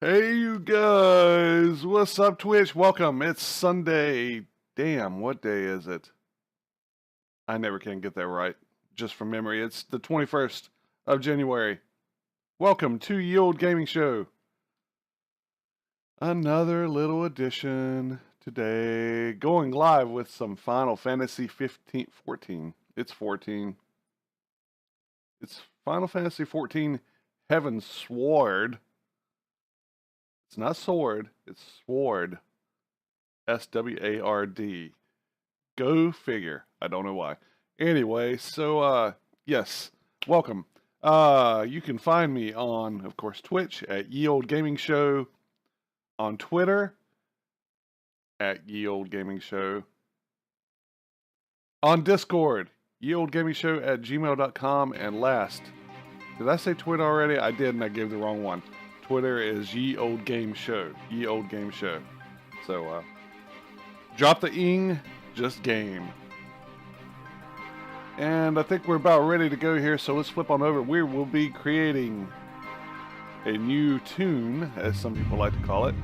Hey, you guys. What's up, Twitch? Welcome. It's Sunday. Damn, what day is it? I never can get that right. Just from memory. It's the 21st of January. Welcome to Ye Olde Gaming Show. Another little edition today. Going live with some Final Fantasy 14. It's 14. It's Final Fantasy 14 Heaven's Sword. It's not sword, it's sword. SWARD. Go figure. I don't know why. Anyway, so yes, welcome. You can find me on, of course, Twitch at Ye Olde Gaming Show, on Twitter at Ye Olde Gaming Show, on Discord, Ye Olde Gaming Show at gmail.com, and last, did I say Twitter already? I did, and I gave the wrong one. Twitter is Ye Olde Game Show. Ye Olde Game Show. So, drop the ing, just game. And I think we're about ready to go here, so let's flip on over. We will be creating a new tune, as some people like to call it.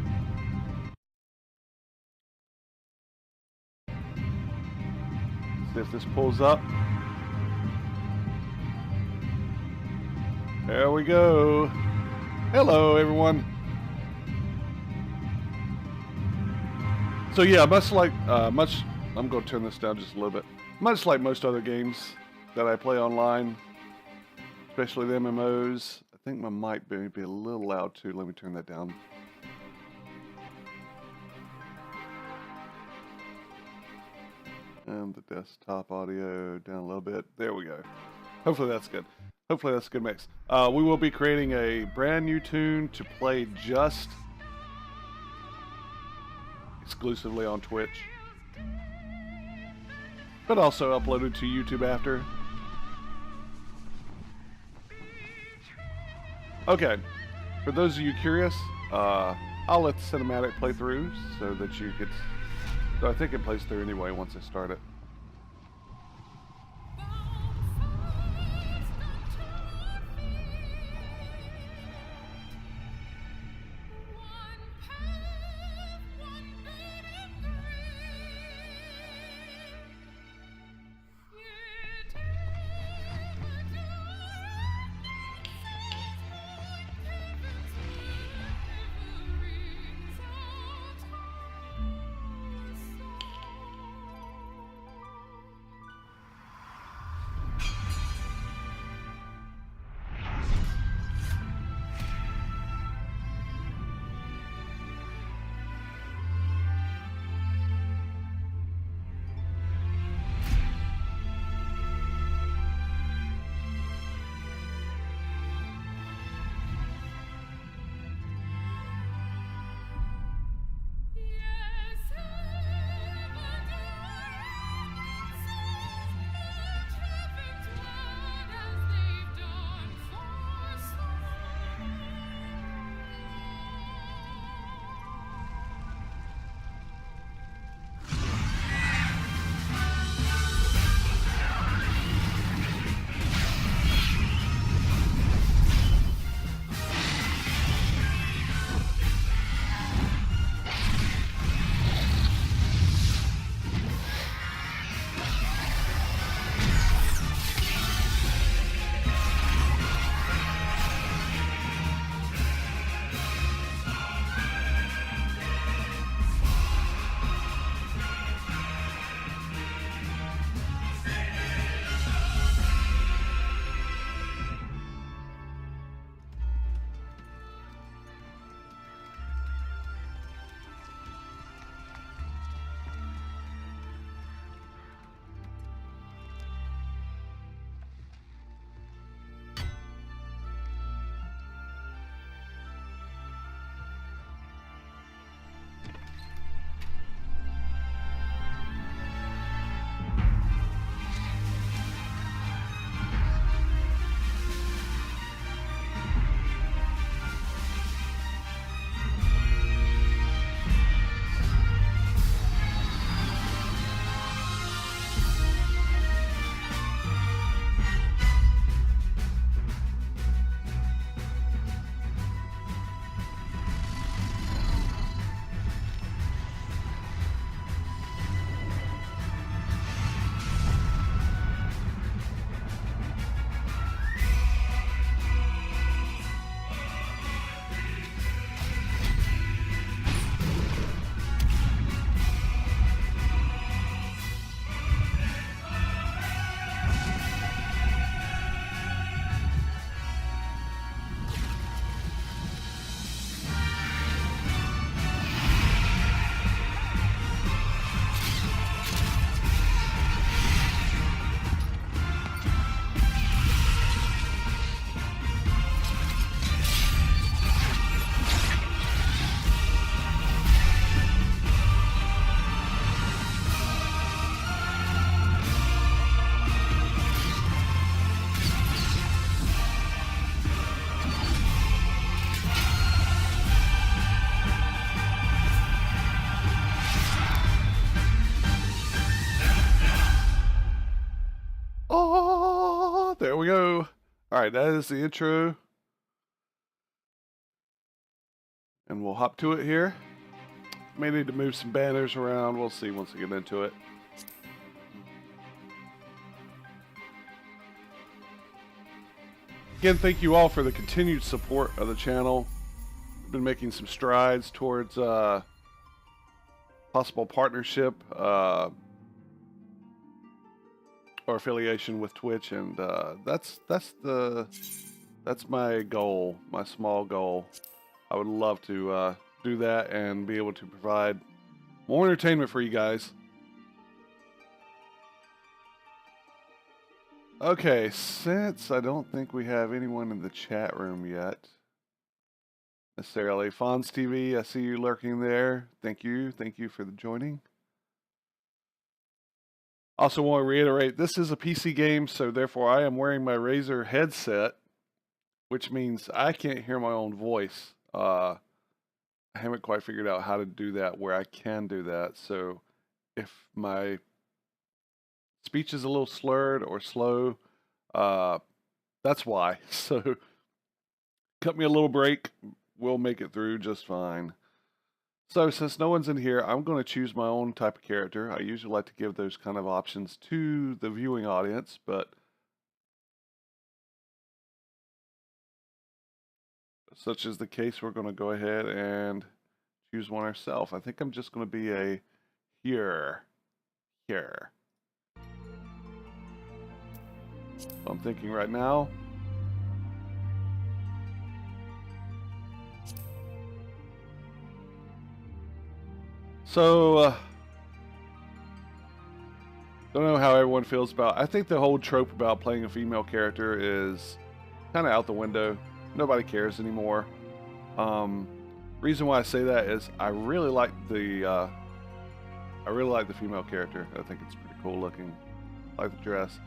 See if this pulls up. There we go. Hello, everyone. So yeah, I'm going to turn this down just a little bit. Much like most other games that I play online, especially the MMOs, I think my mic may be a little loud too. Let me turn that down. And the desktop audio down a little bit. There we go. Hopefully that's good. Hopefully that's a good mix. We will be creating a brand new tune to play just exclusively on Twitch, but also uploaded to YouTube after. Okay, for those of you curious, I'll let the cinematic play through so that you could. So I think it plays through anyway once I start it. Alright, that is the intro. And we'll hop to it here. May need to move some banners around. We'll see once we get into it. Again, thank you all for the continued support of the channel. We've been making some strides towards possible partnership or affiliation with Twitch, and that's my goal, my small goal. I would love to do that and be able to provide more entertainment for you guys. Okay, since I don't think we have anyone in the chat room yet, necessarily. Fonz TV, I see you lurking there. Thank you for the joining. Also want to reiterate, this is a PC game, so therefore I am wearing my Razer headset, which means I can't hear my own voice. I haven't quite figured out how to do that where I can do that, so if my speech is a little slurred or slow, that's why. So cut me a little break, we'll make it through just fine. So since no one's in here, I'm going to choose my own type of character. I usually like to give those kind of options to the viewing audience, but such is the case, we're going to go ahead and choose one ourselves. I think I'm just going to be a here. I'm thinking right now. So, don't know how everyone feels about. I think the whole trope about playing a female character is kind of out the window. Nobody cares anymore. Reason why I say that is I really like the female character. I think it's pretty cool looking. I like the dress.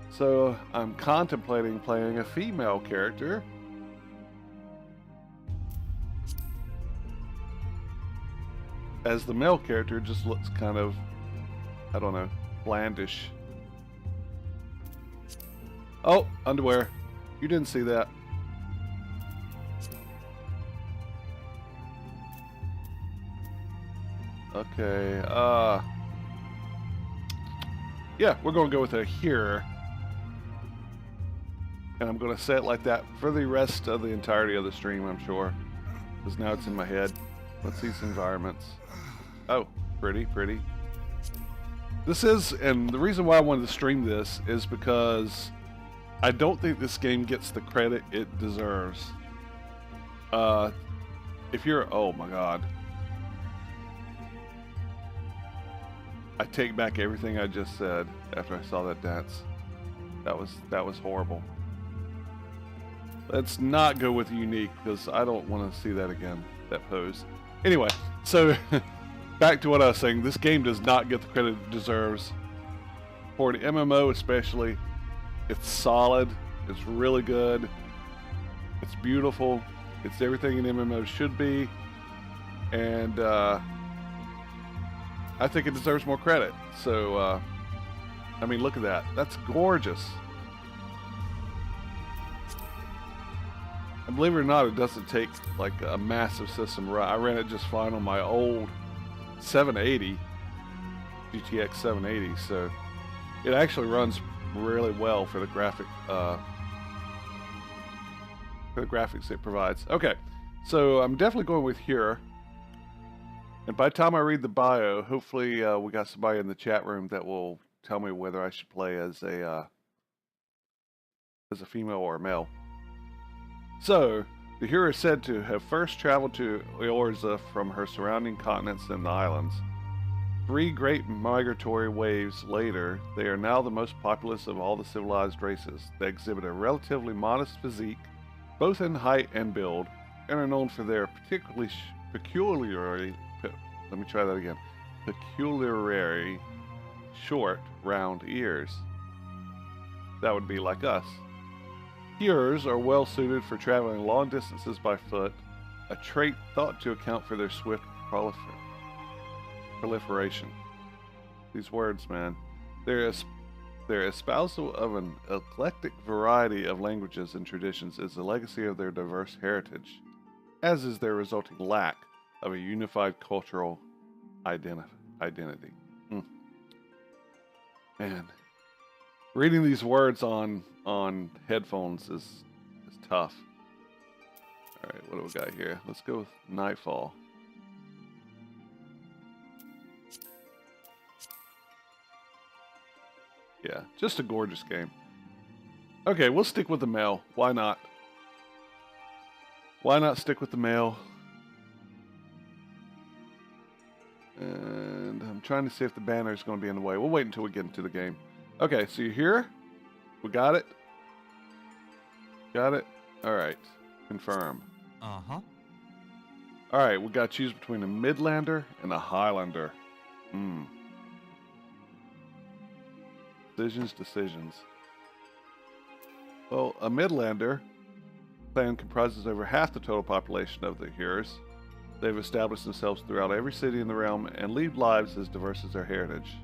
So I'm contemplating playing a female character. As the male character just looks kind of, I don't know, blandish. Oh, underwear. You didn't see that. Okay, yeah, we're going to go with a here. And I'm going to set it like that for the rest of the entirety of the stream, I'm sure. Because now it's in my head. Let's see some environments. Oh, pretty. This is, and the reason why I wanted to stream this is because I don't think this game gets the credit it deserves. If you're, oh my god. I take back everything I just said after I saw that dance. That was horrible. Let's not go with unique because I don't want to see that again, that pose. Anyway, so back to what I was saying. This game does not get the credit it deserves. For an MMO especially, it's solid, it's really good, it's beautiful, it's everything an MMO should be, and I think it deserves more credit. So, I mean, look at that. That's gorgeous. And believe it or not, it doesn't take like a massive system. I ran it just fine on my old 780, GTX 780, so it actually runs really well for the graphics it provides. Okay, so I'm definitely going with here. And by the time I read the bio, hopefully we got somebody in the chat room that will tell me whether I should play as a female or a male. So, the hero is said to have first traveled to Eorza from her surrounding continents and the islands. 3 great migratory waves later, they are now the most populous of all the civilized races. They exhibit a relatively modest physique, both in height and build, and are known for their peculiarly short, round ears. That would be like us. Hearers are well suited for traveling long distances by foot, a trait thought to account for their swift proliferation. These words, man. They're Their espousal of an eclectic variety of languages and traditions is the legacy of their diverse heritage, as is their resulting lack of a unified cultural identity. Hmm. Man, reading these words on headphones is tough. All right, what do we got here? Let's go with Nightfall. Yeah, just a gorgeous game. Okay, we'll stick with the male. Why not? Why not stick with the male? And I'm trying to see if the banner is going to be in the way. We'll wait until we get into the game. Okay, so you're here. We got it. Got it. All right. Confirm. Uh-huh. All right, we got to choose between a Midlander and a Highlander. Decisions. Well, a Midlander clan comprises over half the total population of the Hearers. They've established themselves throughout every city in the realm and lead lives as diverse as their heritage.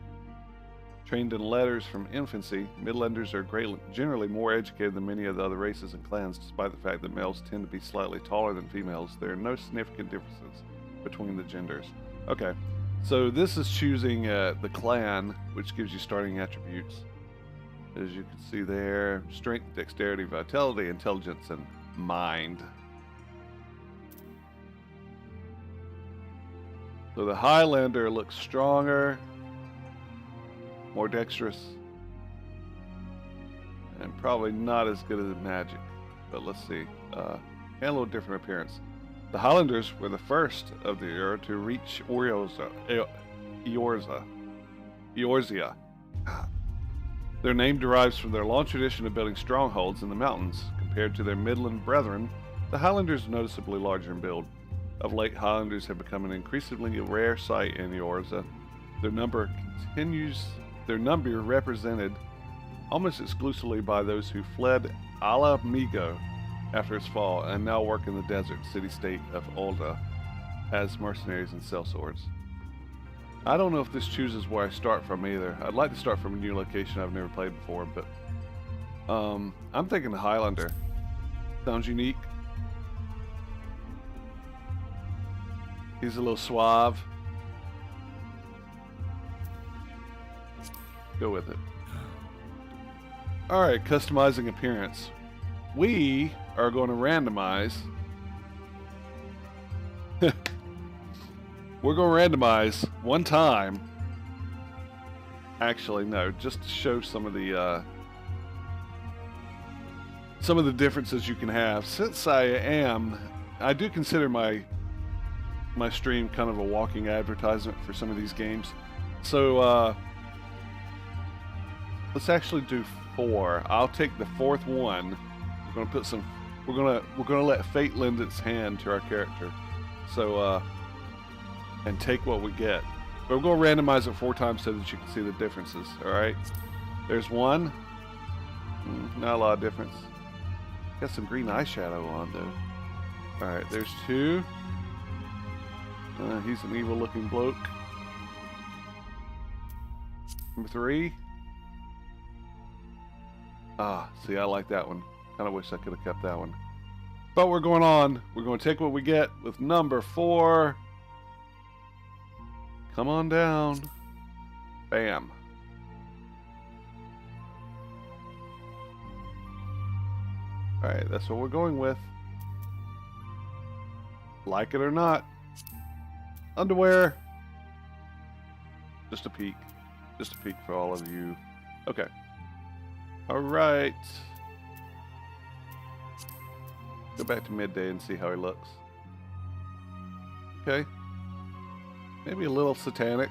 Trained in letters from infancy, Midlanders are generally more educated than many of the other races and clans, despite the fact that males tend to be slightly taller than females. There are no significant differences between the genders. Okay, so this is choosing the clan, which gives you starting attributes. As you can see there, strength, dexterity, vitality, intelligence, and mind. So the Highlander looks stronger, more dexterous, and probably not as good at magic. But let's see. And a little different appearance. The Highlanders were the first of the era to reach Eorzea. Their name derives from their long tradition of building strongholds in the mountains. Compared to their Midland brethren, the Highlanders are noticeably larger in build. Of late, Highlanders have become an increasingly rare sight in Eorzea. Their number represented almost exclusively by those who fled Ala Migo after its fall and now work in the desert city-state of Ulda as mercenaries and sellswords. I don't know if this chooses where I start from either. I'd like to start from a new location I've never played before, but I'm thinking the Highlander. Sounds unique. He's a little suave. Go with it. Alright, customizing appearance. We are going to randomize. We're going to randomize one time. Actually, no, just to show some of the differences you can have. Since I do consider my stream kind of a walking advertisement for some of these games. So let's actually do 4. I'll take the 4th one. We're gonna put some. We're gonna let fate lend its hand to our character. So and take what we get. But we're gonna randomize it 4 times so that you can see the differences. All right. There's 1. Not a lot of difference. Got some green eyeshadow on though. All right. There's 2. He's an evil-looking bloke. Number 3. See, I like that one. Kind of wish I could have kept that one. But we're going on. We're going to take what we get with number 4. Come on down. Bam. Alright, that's what we're going with. Like it or not. Underwear. Just a peek. Just a peek for all of you. Okay. Alright. Go back to midday and see how he looks. Okay. Maybe a little satanic.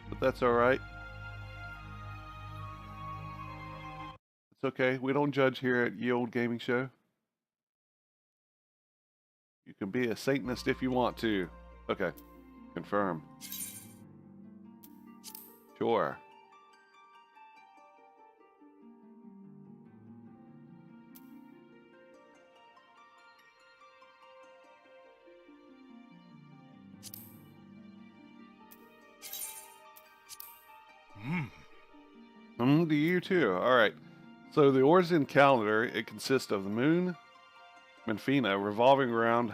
But that's alright. It's okay. We don't judge here at Ye Old Gaming Show. You can be a Satanist if you want to. Okay. Confirm. Sure. to you too. All right. So the Orzen calendar, it consists of the moon, Menfina, revolving around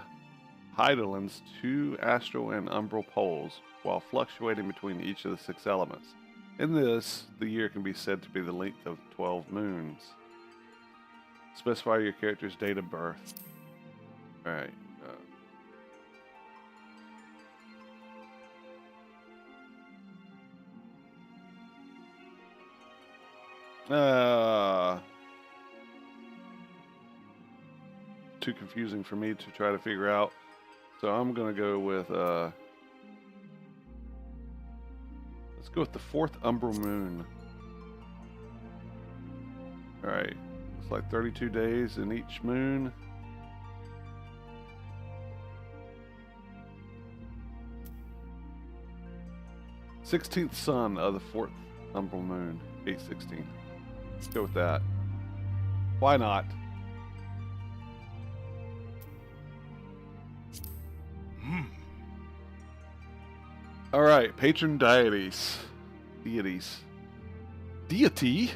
Hydalin's 2 astral and umbral poles, while fluctuating between each of the 6 elements. In this, the year can be said to be the length of 12 moons. Specify your character's date of birth. Alright. Too confusing for me to try to figure out. So I'm going to go with, let's go with the 4th umbral moon. Alright. It's like 32 days in each moon. '16th sun of the 4th umbral moon, 8/16. Let's go with that. Why not? All right, patron deities. Deity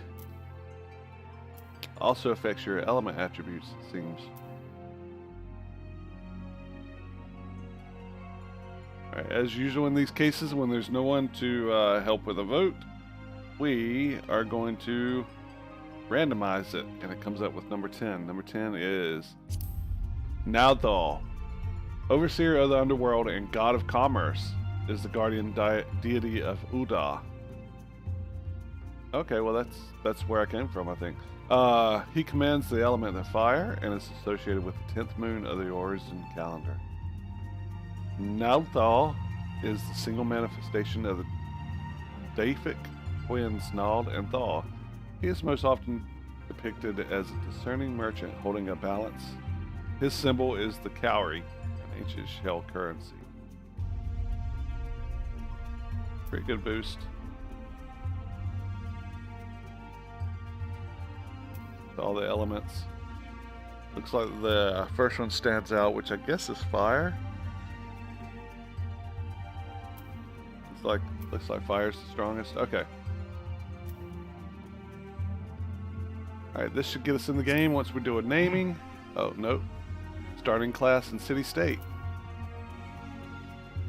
also affects your element attributes, it seems. All right, as usual in these cases, when there's no one to help with a vote, we are going to randomize it, and it comes up with number 10. Number 10 is Naudthal, overseer of the underworld and god of commerce, is the guardian deity of Uda. Okay, well that's where I came from, I think. He commands the element of fire and is associated with the 10th moon of the Orzen calendar. Naudthal is the single manifestation of the deific twins Nald and Thal. He is most often depicted as a discerning merchant holding a balance. His symbol is the cowrie, an ancient shell currency. Pretty good boost. All the elements. Looks like the first one stands out, which I guess is fire. Looks like fire's the strongest. Okay. Alright, this should get us in the game once we do a naming. Oh, nope. Starting class and city state.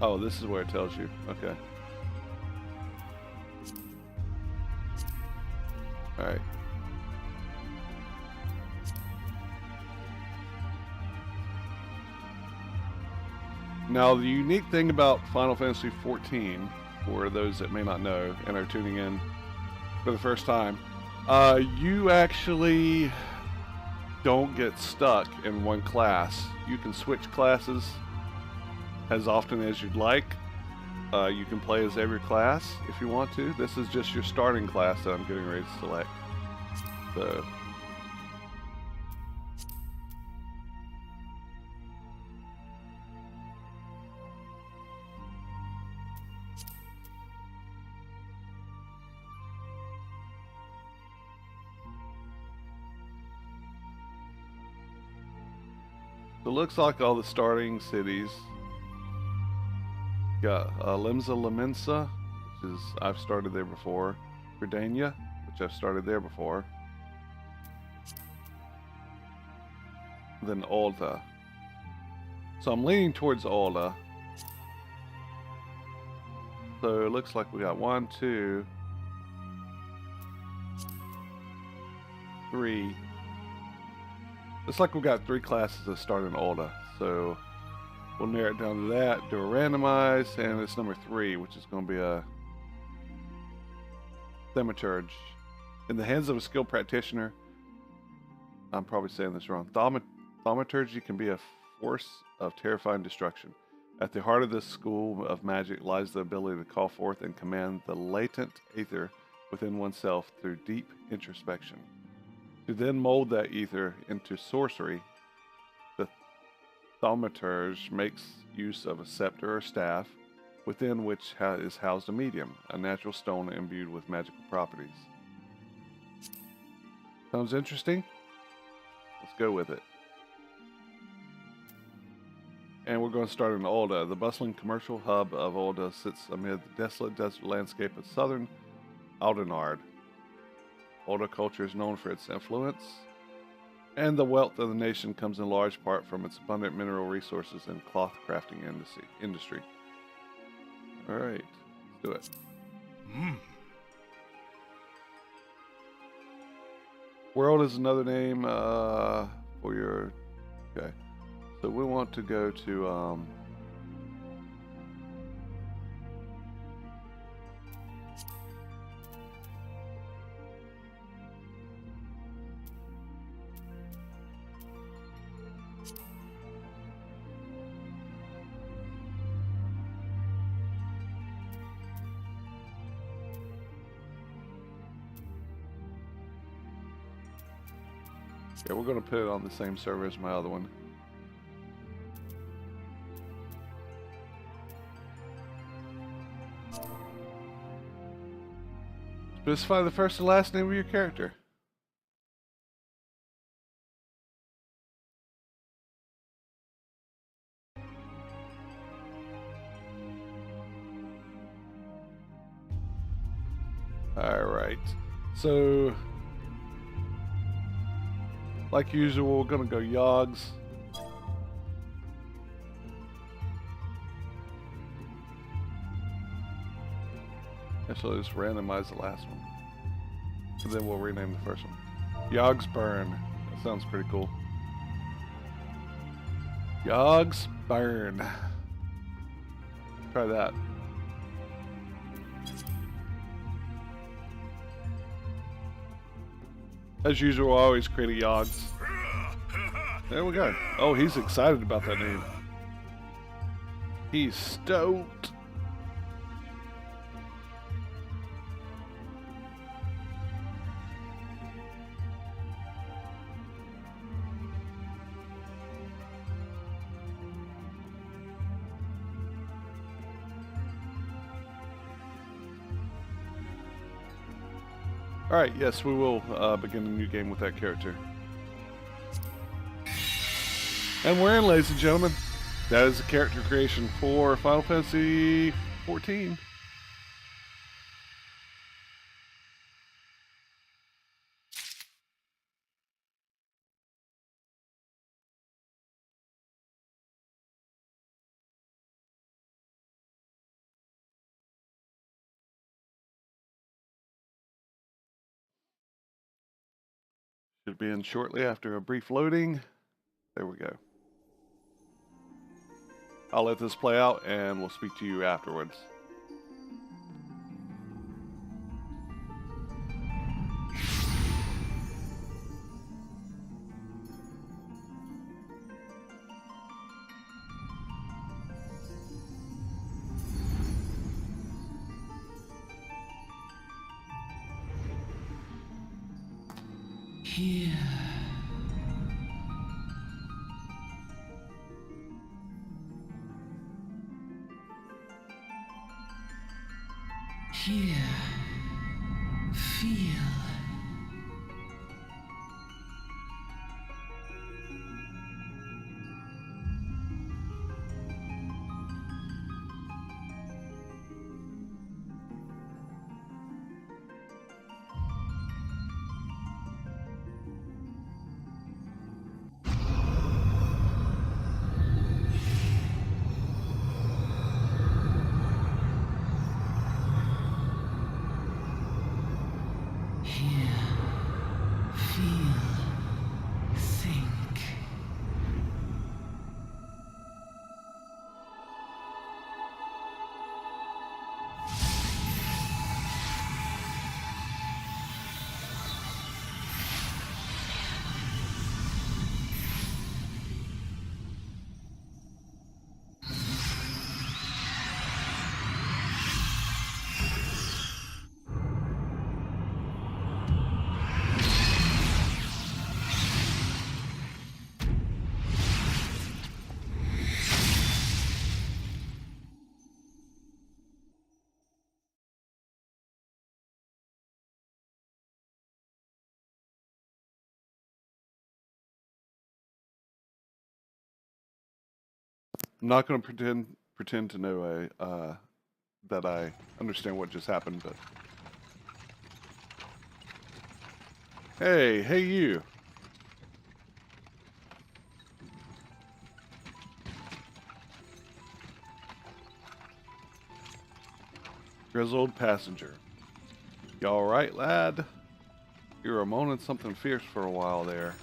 Oh, this is where it tells you. Okay. Alright. Now, the unique thing about Final Fantasy XIV, for those that may not know and are tuning in for the first time, you actually don't get stuck in one class. You can switch classes as often as you'd like. You can play as every class if you want to. This is just your starting class that I'm getting ready to select. So it looks like all the starting cities. Got Limsa Laminsa, which is I've started there before. Verdania, which I've started there before. Then Alta. So I'm leaning towards Alta. So it looks like we got 1, 2, 3. Looks like we've got 3 classes that start in Alta. So we'll narrow it down to that, do a randomize, and it's number 3, which is going to be a Thaumaturge. In the hands of a skilled practitioner, I'm probably saying this wrong, Thaumaturgy can be a force of terrifying destruction. At the heart of this school of magic lies the ability to call forth and command the latent aether within oneself through deep introspection. To then mold that ether into sorcery, the Thaumaturge makes use of a scepter or staff, within which is housed a medium, a natural stone imbued with magical properties. Sounds interesting? Let's go with it. And we're going to start in Alda. The bustling commercial hub of Alda sits amid the desolate desert landscape of southern Aldenard. Horticulture is known for its influence, and the wealth of the nation comes in large part from its abundant mineral resources and cloth crafting industry. All right, let's do it. World is another name for your... Okay, so we want to go to... yeah, we're going to put it on the same server as my other one. Specify the first and last name of your character. Alright, so like usual, we're gonna go Yogs. Actually, let's randomize the last one, and then we'll rename the first one. Yogs Burn. That sounds pretty cool. Yogs Burn. Try that. As usual, I always create a Yogs. There we go. Oh, he's excited about that name. He's stoked. Alright, yes, we will begin a new game with that character. And we're in, ladies and gentlemen. That is the character creation for Final Fantasy XIV. Should be in shortly after a brief loading. There we go. I'll let this play out and we'll speak to you afterwards. Here. Here. Feel. I'm not going to pretend to know that I understand what just happened, but Hey you. Grizzled passenger. You alright, lad? You were moaning something fierce for a while there.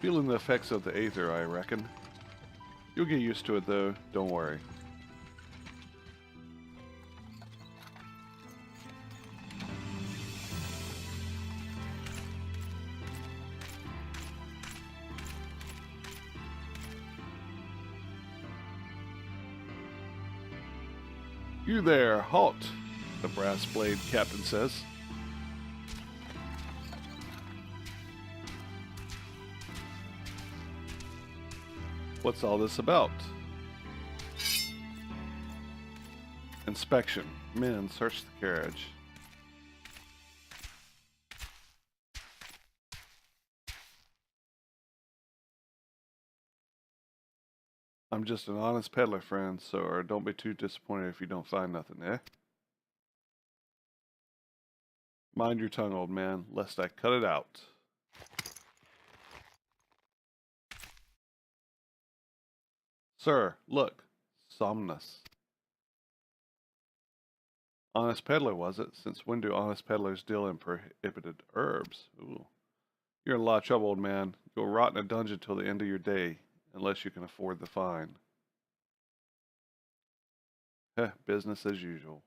Feeling the effects of the aether, I reckon. You'll get used to it though, don't worry. You there, halt, the brass blade captain says. What's all this about? Inspection. Men, search the carriage. I'm just an honest peddler, friend, so don't be too disappointed if you don't find nothing, eh? Mind your tongue, old man, lest I cut it out. Sir, look. Somnus. Honest peddler, was it? Since when do honest peddlers deal in prohibited herbs? Ooh. You're in a lot of trouble, old man. You'll rot in a dungeon till the end of your day, unless you can afford the fine. Heh, business as usual.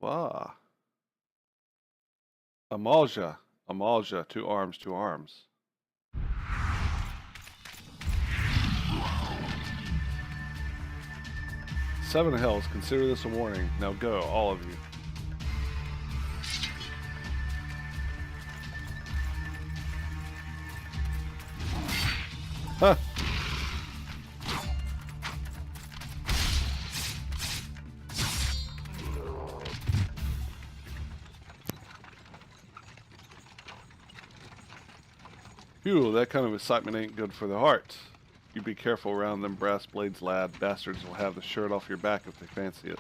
Wah. Amalja. Amalja. 2 arms, 2 arms. Seven hells, consider this a warning. Now go, all of you. Huh. Phew, that kind of excitement ain't good for the heart. You be careful around them brass blades, lad. Bastards will have the shirt off your back if they fancy it.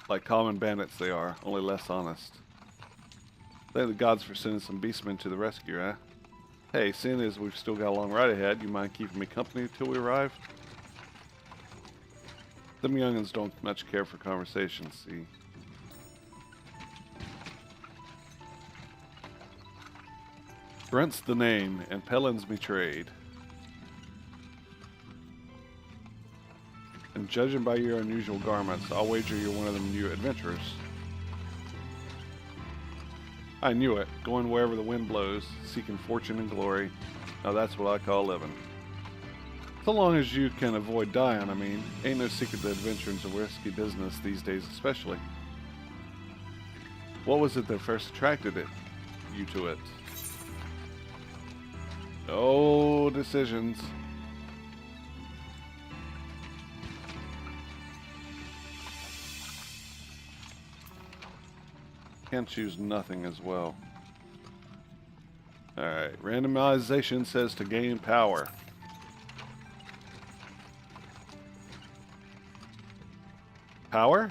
Like common bandits they are, only less honest. Thank the gods for sending some beastmen to the rescue, eh? Hey, seeing as we've still got a long ride ahead, you mind keeping me company till we arrive? Them young'uns don't much care for conversation, see? Brent's the name, and Pellin's me trade. And judging by your unusual garments, I'll wager you're one of them new adventurers. I knew it. Going wherever the wind blows, seeking fortune and glory. Now that's what I call living. So long as you can avoid dying, I mean. Ain't no secret that adventuring's a risky business these days especially. What was it that first attracted you to it? Oh, decisions. Can't choose nothing as well. Alright, randomization says to gain power. Power?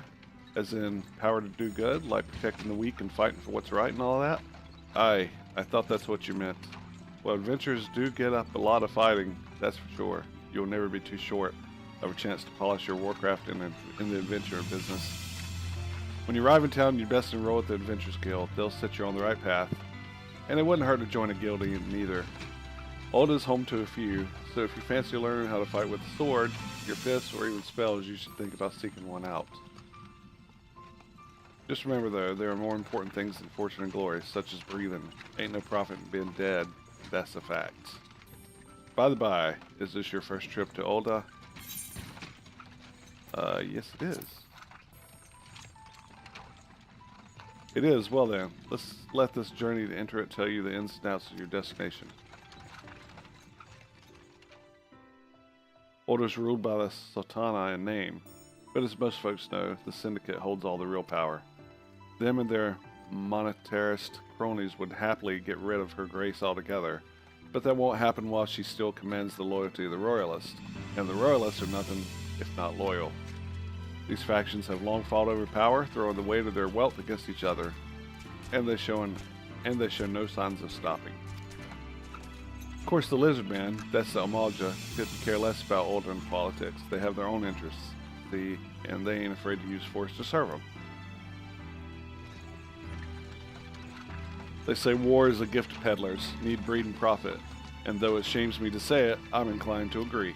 As in power to do good, like protecting the weak and fighting for what's right and all that? Aye, I thought that's what you meant. Well, adventurers do get up a lot of fighting, that's for sure. You'll never be too short of a chance to polish your warcraft in the adventure business. When you arrive in town, you best enroll with the Adventurers Guild. They'll set you on the right path. And it wouldn't hurt to join a guild either. Ulda's home to a few, so if you fancy learning how to fight with a sword, your fists, or even spells, you should think about seeking one out. Just remember though, there are more important things than fortune and glory, such as breathing. Ain't no profit in being dead. That's a fact. By the by, is this your first trip to Ulda? Yes it is. It is. Well then, let's let this journey to enter it tell you the ins and outs of your destination. Ulda's ruled by the Sultana in name, but as most folks know, the Syndicate holds all the real power. Them and their monetarist cronies would happily get rid of her grace altogether, but that won't happen while she still commands the loyalty of the Royalists, and the Royalists are nothing if not loyal. These factions have long fought over power, throwing the weight of their wealth against each other, and they show no signs of stopping. Of course, the lizard men, that's the Umalja, couldn't care less about Uldan politics. They have their own interests, and they ain't afraid to use force to serve them. They say war is a gift to peddlers, need breed and profit, and though it shames me to say it, I'm inclined to agree.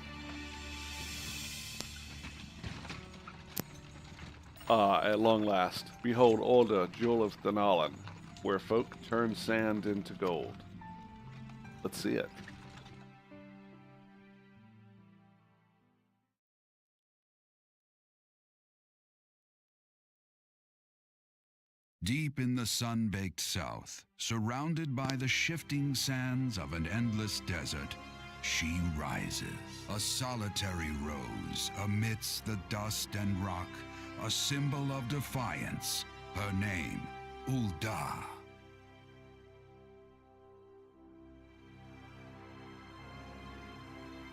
Ah, at long last, behold Ulda, jewel of Thanalan, where folk turn sand into gold. Let's see it. Deep in the sun-baked south, surrounded by the shifting sands of an endless desert, she rises, a solitary rose amidst the dust and rock, a symbol of defiance. Her name, Ulda.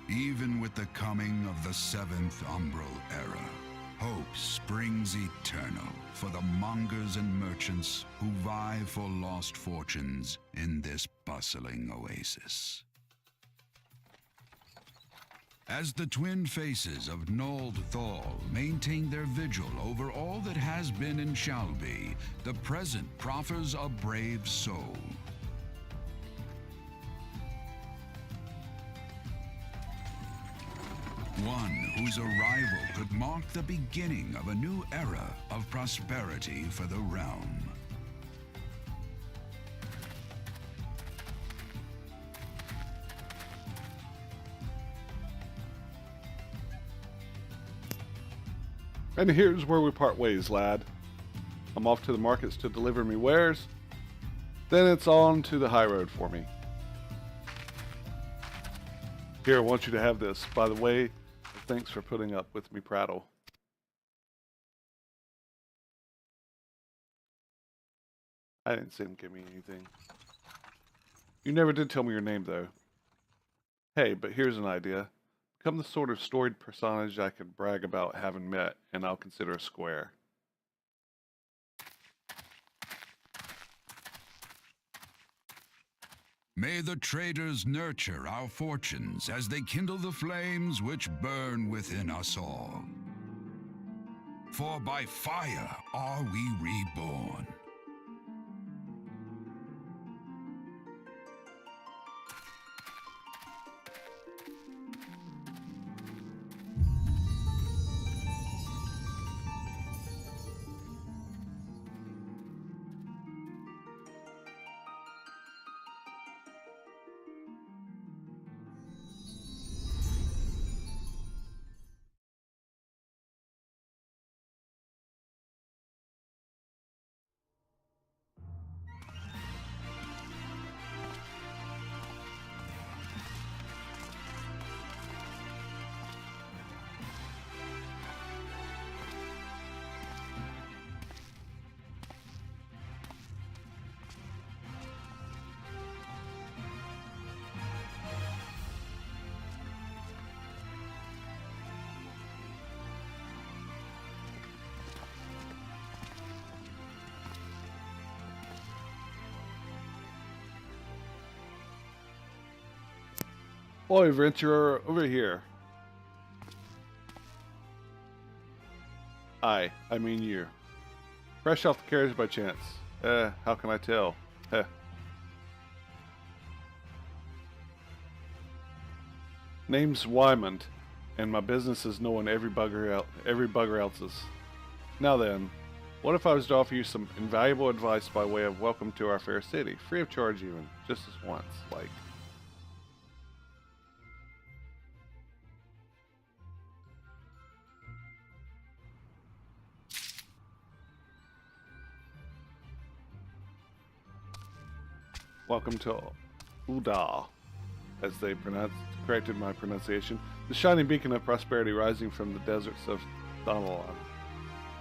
Even with the coming of the seventh umbral era, hope springs eternal for the mongers and merchants who vie for lost fortunes in this bustling oasis. As the twin faces of Nold Thal maintain their vigil over all that has been and shall be, the present proffers a brave soul. One whose arrival could mark the beginning of a new era of prosperity for the realm. And here's where we part ways, lad. I'm off to the markets to deliver me wares. Then it's on to the high road for me. Here, I want you to have this. By the way, thanks for putting up with me prattle. I didn't see him give me anything. You never did tell me your name, though. Hey, but here's an idea. Become the sort of storied personage I could brag about having met, and I'll consider a square. May the traders nurture our fortunes as they kindle the flames which burn within us all. For by fire are we reborn. Boy, adventurer, over here. I mean you. Fresh off the carriage by chance. How can I tell? Heh. Name's Wymond, and my business is knowing every bugger else's. Now then, what if I was to offer you some invaluable advice by way of welcome to our fair city, free of charge even, just this once, like... Welcome to Ulda, as they corrected my pronunciation, the shining beacon of prosperity rising from the deserts of Thanalan.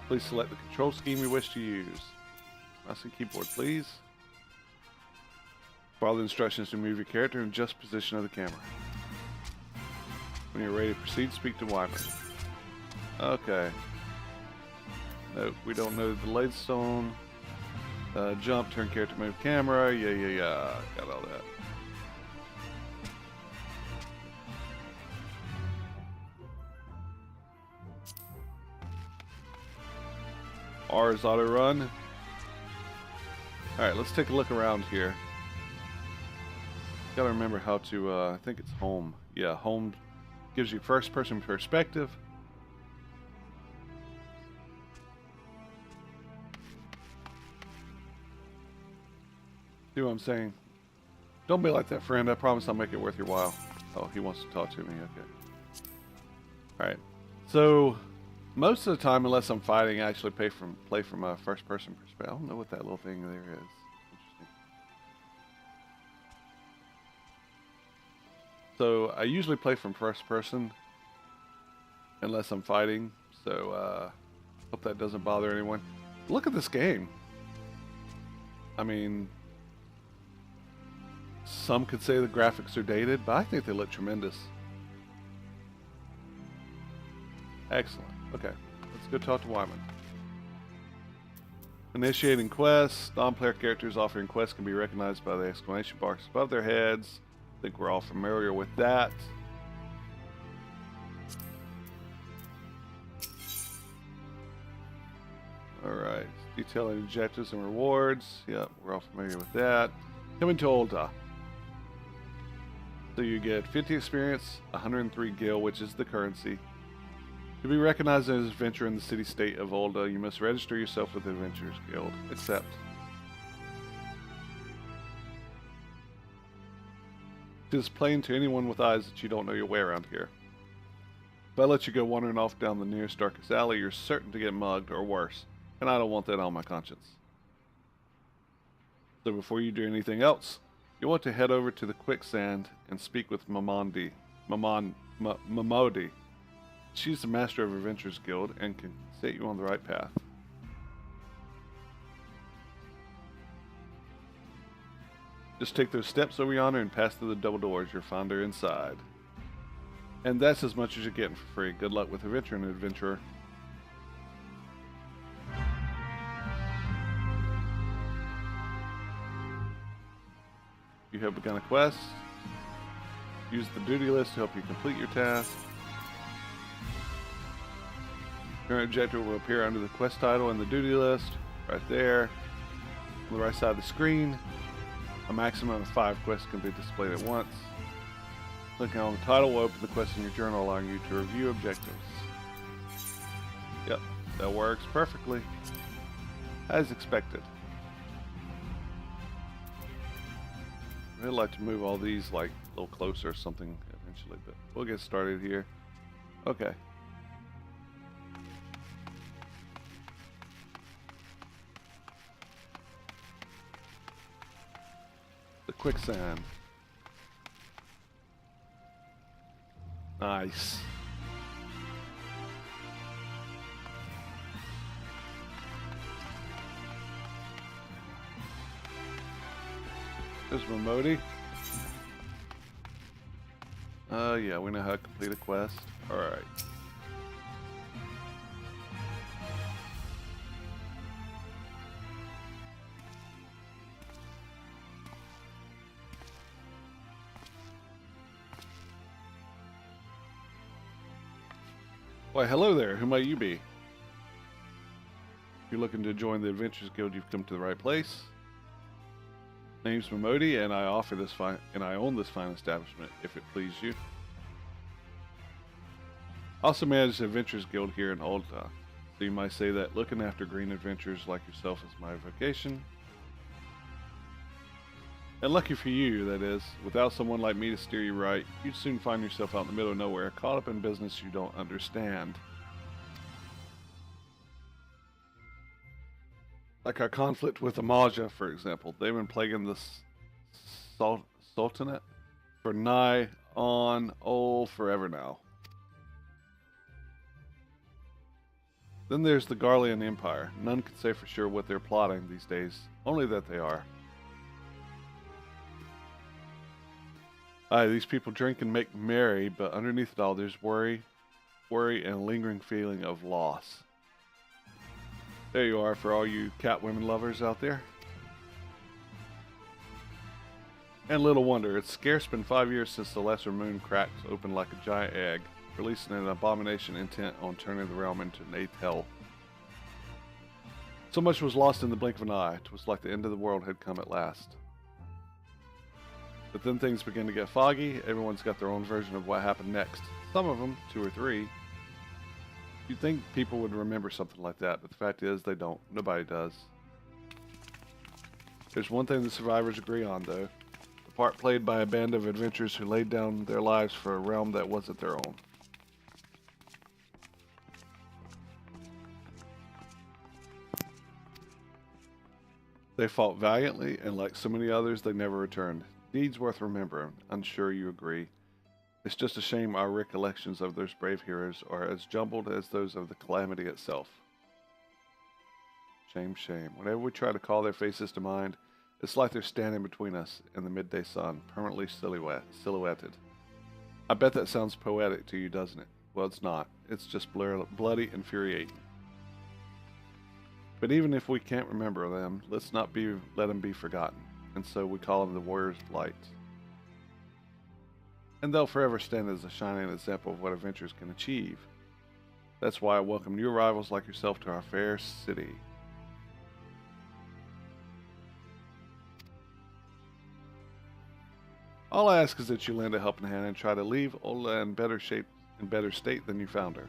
Please select the control scheme you wish to use. Mouse and keyboard, please. Follow the instructions to move your character in just position of the camera. When you're ready to proceed, speak to Wyman. Okay. Nope, we don't know the Lodestone. Jump, turn character, move camera. Yeah. Got all that. R is auto run. Alright, let's take a look around here. Gotta remember how to, I think it's home. Yeah, home gives you first person perspective. See what I'm saying? Don't be like that, friend. I promise I'll make it worth your while. Oh, he wants to talk to me. Okay. Alright. So, most of the time, unless I'm fighting, I actually play from a first person perspective. I don't know what that little thing there is. Interesting. So, I usually play from first person unless I'm fighting. So, hope that doesn't bother anyone. Look at this game. I mean, some could say the graphics are dated, but I think they look tremendous. Excellent. Okay, let's go talk to Wyman. Initiating quests. Non-player characters offering quests can be recognized by the exclamation marks above their heads. I think we're all familiar with that. Alright, detailing objectives and rewards. Yep, we're all familiar with that. Coming to Ulta. So you get 50 experience, 103 gil, which is the currency. To be recognized as an adventurer in the city-state of Ulta, you must register yourself with the Adventurers Guild. Accept. It is plain to anyone with eyes that you don't know your way around here. If I let you go wandering off down the nearest darkest alley, you're certain to get mugged or worse, and I don't want that on my conscience. So before you do anything else, you want to head over to the quicksand and speak with Mamodi. She's the master of Adventurers Guild and can set you on the right path. Just take those steps over yonder and pass through the double doors. You'll find her inside. And that's as much as you're getting for free. Good luck with adventuring, adventurer. You have begun a quest. Use the duty list to help you complete your task. Current objective will appear under the quest title and the duty list, right there. On the right side of the screen, a maximum of 5 quests can be displayed at once. Clicking on the title will open the quest in your journal, allowing you to review objectives. Yep, that works perfectly. As expected. I'd like to move all these like a little closer or something eventually, but we'll get started here. Okay. The quicksand. Nice. There's Mamodi. Yeah, we know how to complete a quest. Alright. Why, hello there. Who might you be? If you're looking to join the Adventurers Guild, you've come to the right place. Name's Mamodi, and I own this fine establishment, if it please you. I also manage the Adventurers Guild here in Ulta, so you might say that looking after green adventurers like yourself is my vocation. And lucky for you, that is, without someone like me to steer you right, you'd soon find yourself out in the middle of nowhere, caught up in business you don't understand. Like our conflict with Amaja, for example. They've been plaguing the Sultanate for nigh on forever now. Then there's the Garlean Empire. None can say for sure what they're plotting these days, only that they are. Aye, these people drink and make merry, but underneath it all there's worry and a lingering feeling of loss. There you are for all you Catwomen lovers out there. And little wonder, it's scarce been 5 years since the lesser moon cracks open like a giant egg, releasing an abomination intent on turning the realm into an eighth hell. So much was lost in the blink of an eye. 'Twas like the end of the world had come at last. But then things began to get foggy. Everyone's got their own version of what happened next. Some of them, 2 or 3. You'd think people would remember something like that, but the fact is they don't. Nobody does. There's one thing the survivors agree on, though. The part played by a band of adventurers who laid down their lives for a realm that wasn't their own. They fought valiantly, and like so many others, they never returned. Deeds worth remembering. I'm sure you agree. It's just a shame our recollections of those brave heroes are as jumbled as those of the calamity itself. Shame, shame. Whenever we try to call their faces to mind, it's like they're standing between us and the midday sun, permanently silhouetted. I bet that sounds poetic to you, doesn't it? Well, it's not. It's just bloody infuriating. But even if we can't remember them, let's not let them be forgotten. And so we call them the Warriors of Light. And they'll forever stand as a shining example of what adventurers can achieve. That's why I welcome new arrivals like yourself to our fair city. All I ask is that you lend a helping hand and try to leave Ola in better state than you found her.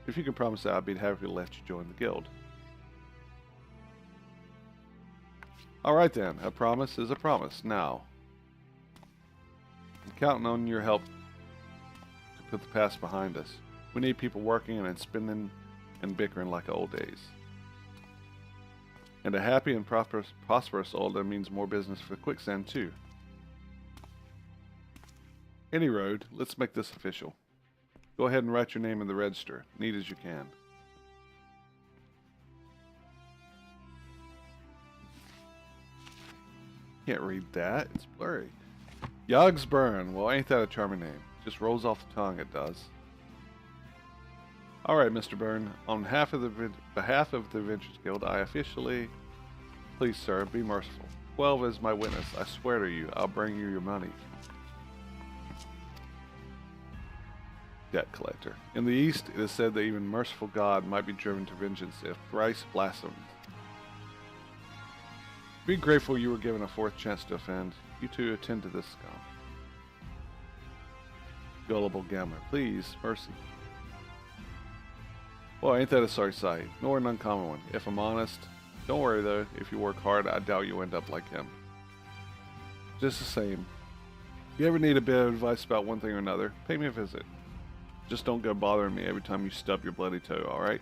If you can promise that, I'd be happy to let you join the guild. Alright then, a promise is a promise. Now, I'm counting on your help to put the past behind us. We need people working and spinning and bickering like old days. And a happy and prosperous Olda means more business for Quicksand too. Any road, let's make this official. Go ahead and write your name in the register, neat as you can. Can't read that, it's blurry. Yogsburn, well ain't that a charming name? Just rolls off the tongue, it does. Alright, Mr. Byrne, on behalf of the Adventurers Guild, I officially... Please, sir, be merciful. 12 is my witness. I swear to you, I'll bring you your money. Debt collector. In the East, it is said that even merciful God might be driven to vengeance if thrice blasphemed. Be grateful you were given a 4th chance to offend. You two attend to this scum. Gullible gambler. Please, mercy. Well, ain't that a sorry sight, nor an uncommon one, if I'm honest. Don't worry though, if you work hard, I doubt you'll end up like him. Just the same, if you ever need a bit of advice about one thing or another, pay me a visit. Just don't go bothering me every time you stub your bloody toe, alright?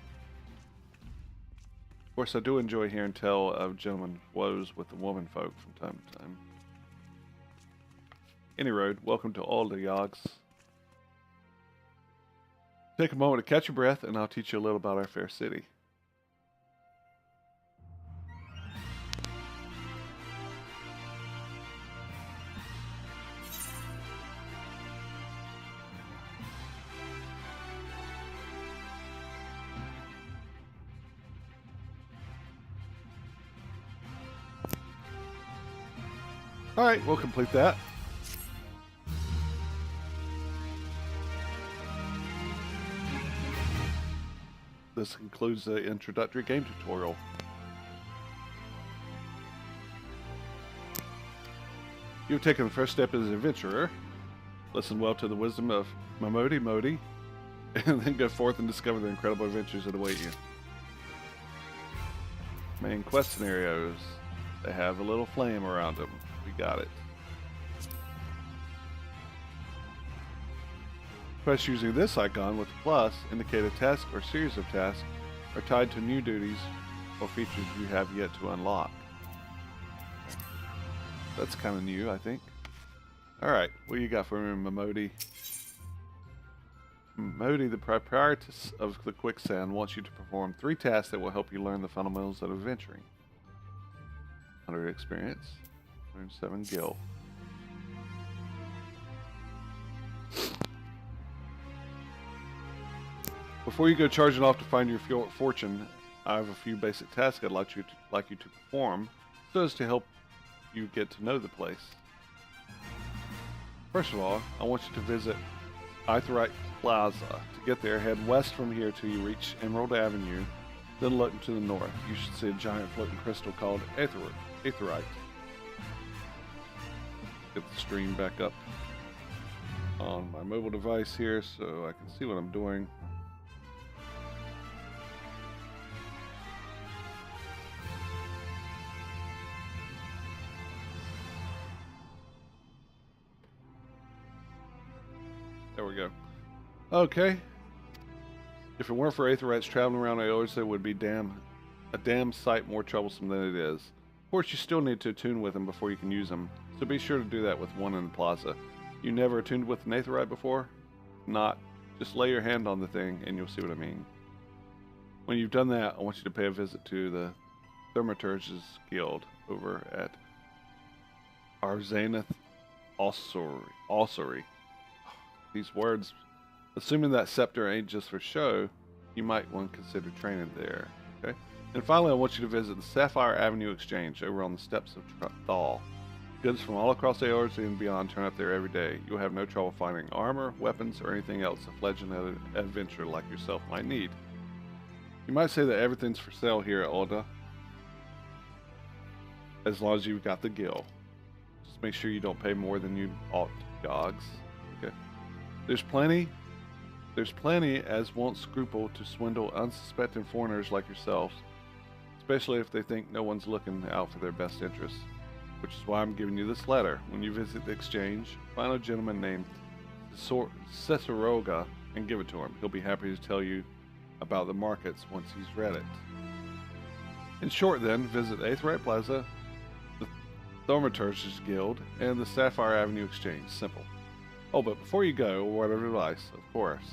Of course, I do enjoy hearing tell of gentlemen woes with the woman folk from time to time. Any road, welcome to all the Yogs. Take a moment to catch your breath, and I'll teach you a little about our fair city. Alright, we'll complete that. This concludes the introductory game tutorial. You've taken the first step as an adventurer. Listen well to the wisdom of Mamodi Modi, and then go forth and discover the incredible adventures that await you. Main quest scenarios. They have a little flame around them. We got it. Quests using this icon with the plus indicate a task or series of tasks are tied to new duties or features you have yet to unlock. That's kind of new, I think. Alright, what you got for me, Mamodi? Mamodi, the proprietress of the Quicksand, wants you to perform 3 tasks that will help you learn the fundamentals of adventuring. 100 experience, 107 gil. Before you go charging off to find your fortune, I have a few basic tasks I'd like you to perform, so as to help you get to know the place. First of all, I want you to visit Aetheryte Plaza. To get there, head west from here till you reach Emerald Avenue, then look to the north. You should see a giant floating crystal called Aetheryte. Get the stream back up on my mobile device here so I can see what I'm doing. There we go. Okay. If it weren't for Aetherytes traveling around Aeolus, it would be a damn sight more troublesome than it is. Of course, you still need to attune with them before you can use them, so be sure to do that with one in the plaza. You never attuned with an Aetheryte before? Not. Just lay your hand on the thing and you'll see what I mean. When you've done that, I want you to pay a visit to the Thaumaturge's Guild over at Arzanath Ossuary. These words, assuming that scepter ain't just for show, you might want to consider training there. Okay? And finally, I want you to visit the Sapphire Avenue Exchange over on the steps of Thal. Goods from all across Aeolus and beyond turn up there every day. You'll have no trouble finding armor, weapons, or anything else a fledgling adventurer like yourself might need. You might say that everything's for sale here at Ulda, as long as you've got the gil. Just make sure you don't pay more than you ought, Gogs. Okay. There's plenty as won't scruple to swindle unsuspecting foreigners like yourselves, especially if they think no one's looking out for their best interests. Which is why I'm giving you this letter. When you visit the exchange, find a gentleman named Cesaroga and give it to him. He'll be happy to tell you about the markets once he's read it. In short then, visit Aetheryte Plaza, the Thaumaturge's Guild, and the Sapphire Avenue Exchange. Simple. Oh, but before you go, a word of advice, of course.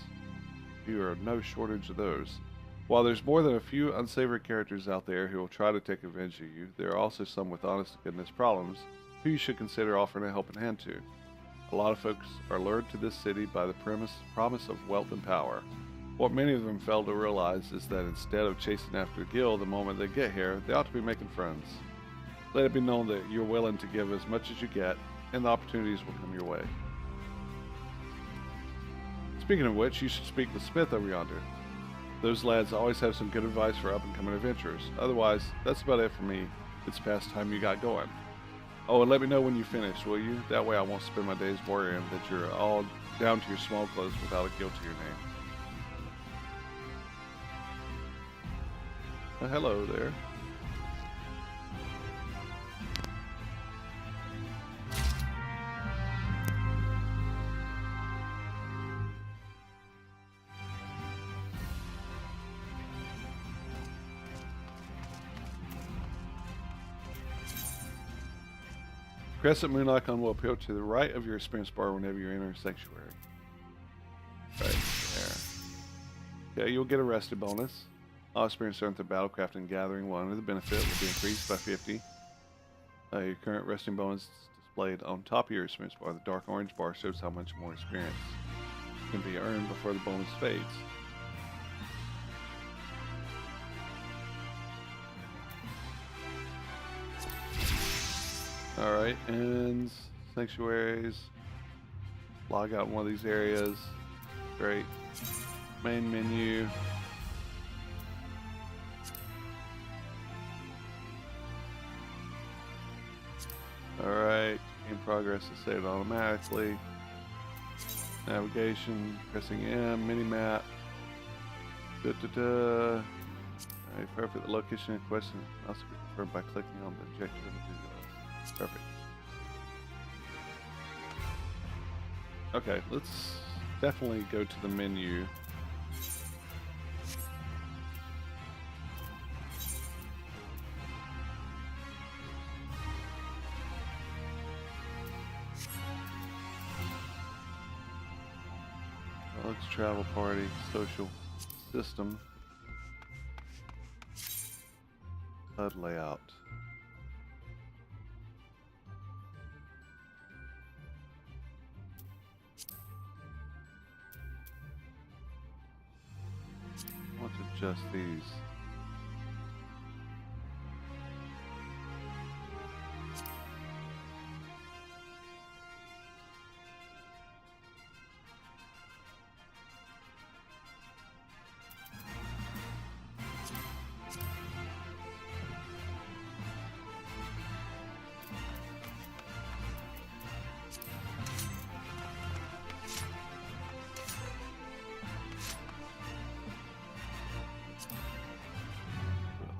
You are no shortage of those. While there's more than a few unsavory characters out there who will try to take advantage of you, there are also some with honest-to-goodness problems who you should consider offering a helping hand to. A lot of folks are lured to this city by the promise of wealth and power. What many of them fail to realize is that instead of chasing after a guild the moment they get here, they ought to be making friends. Let it be known that you're willing to give as much as you get, and the opportunities will come your way. Speaking of which, you should speak with Smith over yonder. Those lads always have some good advice for up-and-coming adventurers. Otherwise, that's about it for me. It's past time you got going. Oh, and let me know when you finish, will you? That way I won't spend my days worrying that you're all down to your small clothes without a guild to your name. Hello there. Crescent moon icon will appear to the right of your experience bar whenever you enter a sanctuary. Right there. Okay, you'll get a rested bonus. All experience earned through battlecraft and gathering will under the benefit will be increased by 50. Your current resting bonus is displayed on top of your experience bar. The dark orange bar shows how much more experience can be earned before the bonus fades. Alright, and sanctuaries. Log out in one of these areas. Great. Main menu. Alright, in progress is saved automatically. Navigation, pressing M, mini-map. Alright, perfect. The location in question can also be confirmed by clicking on the objective in the visual. Perfect. Okay, let's definitely go to the menu. Let's travel party, social system, HUD layout. Let's adjust these.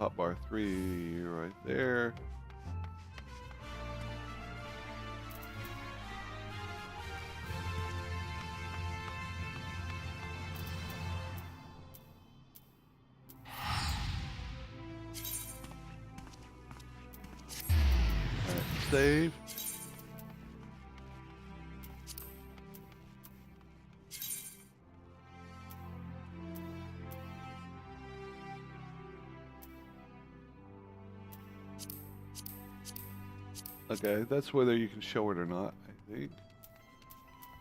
hotbar 3 right there. Alright, save. Okay, that's whether you can show it or not, I think.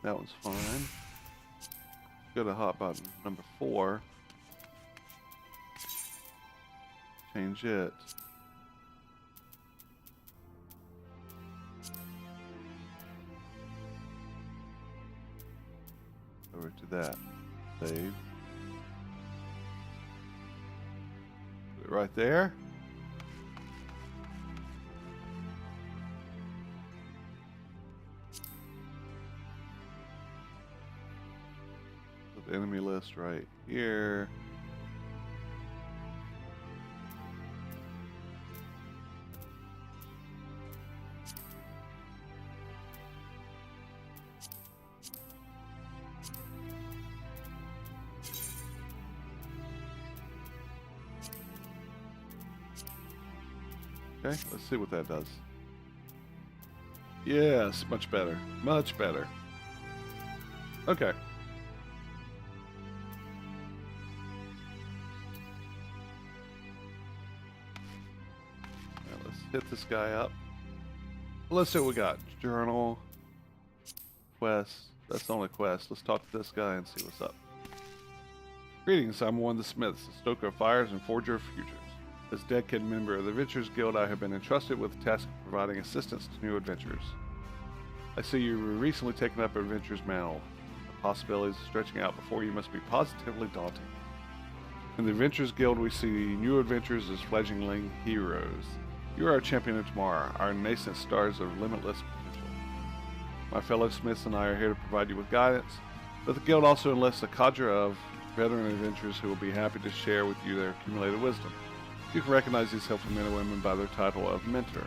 That one's fine. Go to hot button number 4. Change it. Over to that. Save. Put it right there. Put the enemy list right here. Okay, let's see what that does. Yes, much better. Much better. Okay. Now let's hit this guy up. Let's see what we got. Journal. Quest. That's the only quest. Let's talk to this guy and see what's up. Greetings, I'm one of the Smiths, a stoker of fires and forger of futures. As decade member of the Adventurers Guild, I have been entrusted with the task of providing assistance to new adventurers. I see you were recently taken up Adventurer's Mantle. The possibilities of stretching out before you must be positively daunting. In the Adventurers Guild, we see new adventurers as fledgling heroes. You are our champion of tomorrow, our nascent stars of limitless potential. My fellow Smiths and I are here to provide you with guidance, but the Guild also enlists a cadre of veteran adventurers who will be happy to share with you their accumulated wisdom. You can recognize these helpful men and women by their title of Mentor.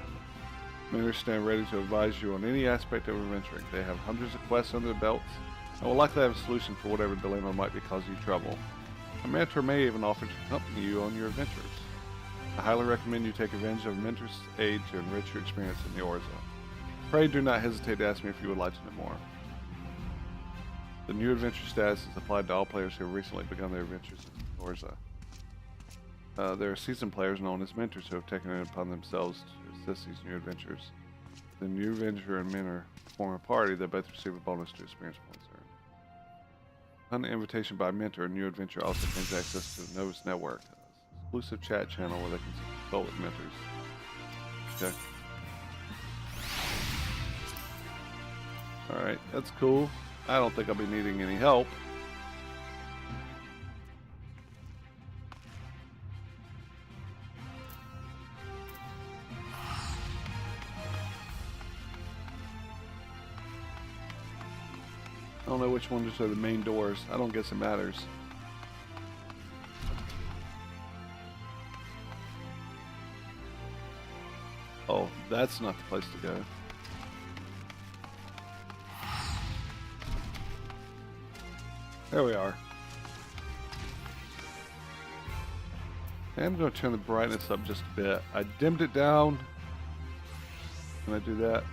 Mentors stand ready to advise you on any aspect of adventuring. They have hundreds of quests under their belts and will likely have a solution for whatever dilemma might be causing you trouble. A mentor may even offer to accompany you on your adventures. I highly recommend you take advantage of a mentor's aid to enrich your experience in the Orza. Pray do not hesitate to ask me if you would like to know more. The new adventure status is applied to all players who have recently begun their adventures in Orza. There are seasoned players known as mentors who have taken it upon themselves to assist these new adventurers. The new adventurer and mentor form a party that both receive a bonus to experience points earned. Upon invitation by a mentor, a new adventurer also gains access to the Novus Network, an exclusive chat channel where they can consult with mentors. Okay. Alright, that's cool. I don't think I'll be needing any help. I don't know which ones are the main doors. I don't guess it matters. Oh, that's not the place to go. There we are. I'm going to turn the brightness up just a bit. I dimmed it down. Can I do that?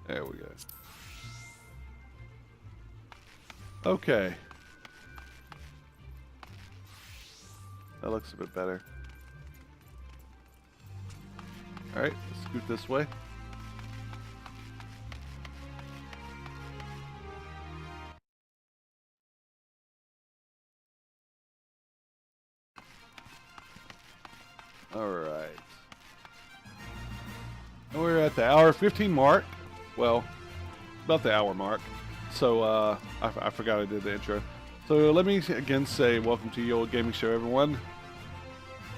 There we go. Okay. That looks a bit better. Alright, let's scoot this way. Alright. We're at the hour 15 mark. Well, about the hour mark. So, I forgot I did the intro. So let me again say welcome to Ye Olde Gaming Show, everyone.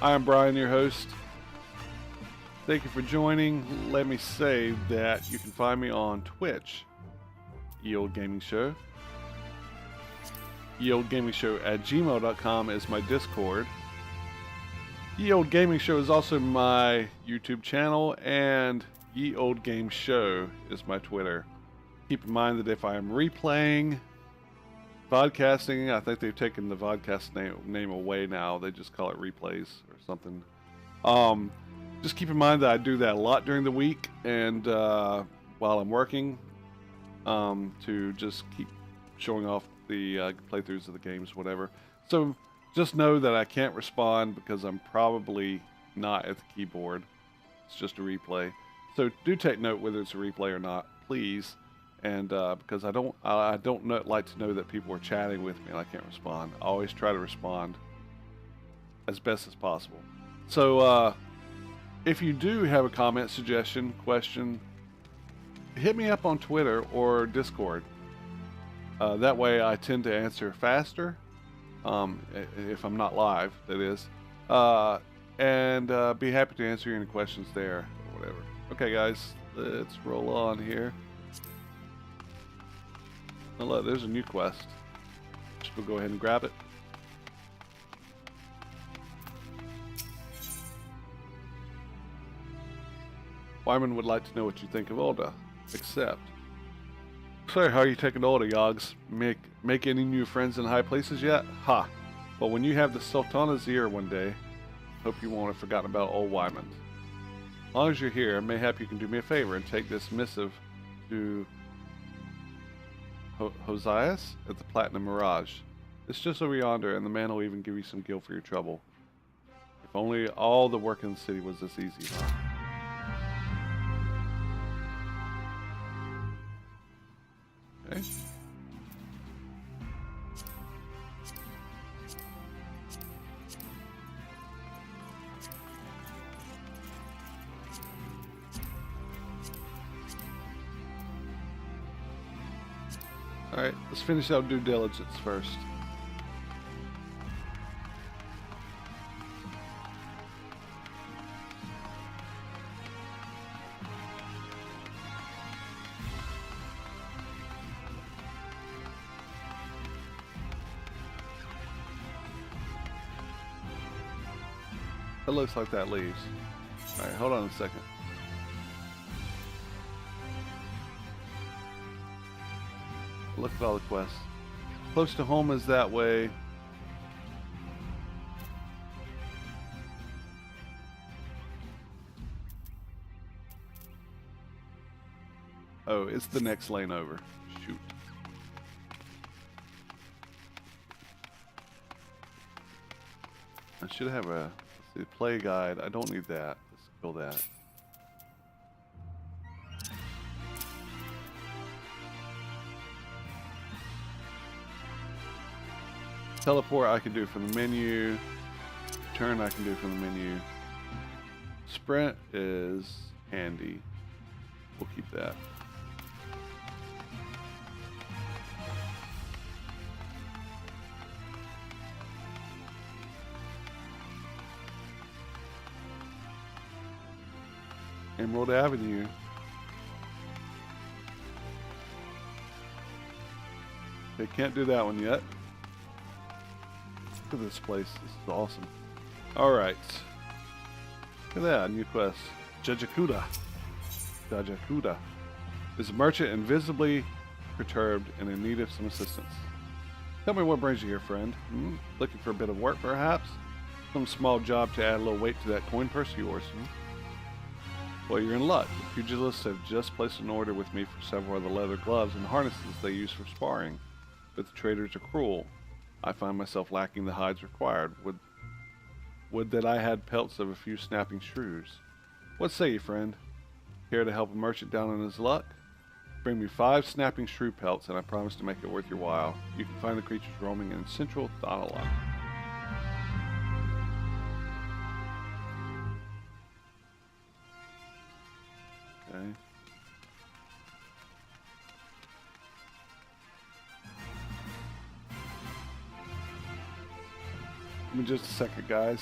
I am Brian, your host. Thank you for joining. Let me say that you can find me on Twitch, Old Gaming Show. YeOldGamingShow@gmail.com is my Discord. Ye Old Gaming Show is also my YouTube channel, and Ye Old Game Show is my Twitter. Keep in mind that if I am replaying, vodcasting, I think they've taken the vodcast name away now. They just call it replays or something. Just keep in mind that I do that a lot during the week and while I'm working, to just keep showing off the playthroughs of the games, whatever. So just know that I can't respond because I'm probably not at the keyboard. It's just a replay. So do take note whether it's a replay or not, please. And because I don't like to know that people are chatting with me and I can't respond. I always try to respond as best as possible. So if you do have a comment, suggestion, question, hit me up on Twitter or Discord. That way I tend to answer faster, if I'm not live, that is. And be happy to answer any questions there or whatever. Okay, guys, let's roll on here. Oh, look, there's a new quest. Just we'll go ahead and grab it. Wyman would like to know what you think of Olda. Accept. So, how are you taking Olda, Yogs? Make any new friends in high places yet? Ha! Well, when you have the Sultana's ear one day, hope you won't have forgotten about old Wyman. As long as you're here, mayhap you can do me a favor and take this missive to Hosias at the Platinum Mirage. It's just over yonder, and the man will even give you some gil for your trouble. If only all the work in the city was this easy, huh? Okay. Alright, let's finish out due diligence first. It looks like that leaves. Alright, hold on a second. Look at all the quests. Close to home is that way. Oh, it's the next lane over. Shoot. I should have a, let's see, play guide. I don't need that. Let's kill that. Teleport I can do from the menu. Turn I can do from the menu. Sprint is handy. We'll keep that. Emerald Avenue. Okay, can't do that one yet. Look at this place. This is awesome. Alright. Look at that. New quest. Jajakuda. Jajakuda. Is a merchant invisibly perturbed and in need of some assistance. Tell me what brings you here, friend. Looking for a bit of work, perhaps? Some small job to add a little weight to that coin purse of yours, Well, you're in luck. The pugilists have just placed an order with me for several of the leather gloves and harnesses they use for sparring. But the traders are cruel. I find myself lacking the hides required. Would that I had pelts of a few snapping shrews. What say you, friend? Care to help a merchant down on his luck? Bring me 5 snapping shrew pelts, and I promise to make it worth your while. You can find the creatures roaming in central Thanalan. Okay. Give me just a second, guys.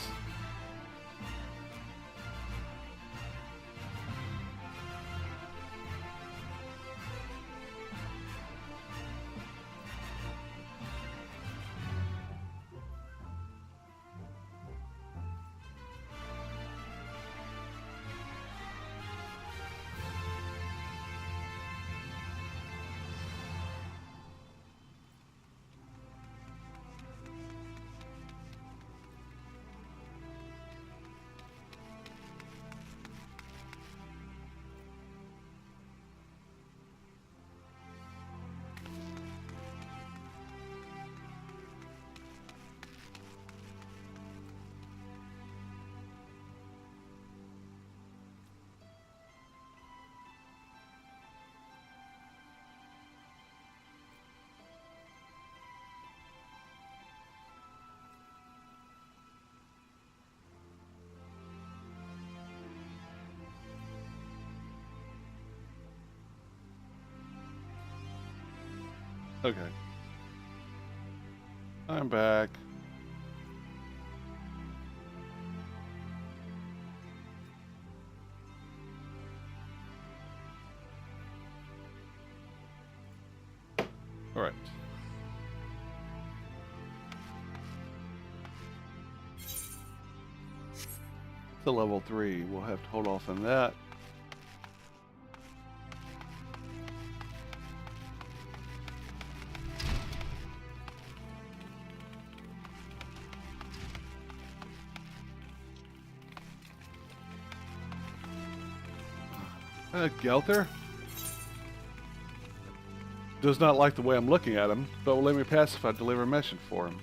Okay. I'm back. All right. To level 3. We'll have to hold off on that. Gelther does not like the way I'm looking at him, but will let me pass if I deliver a message for him.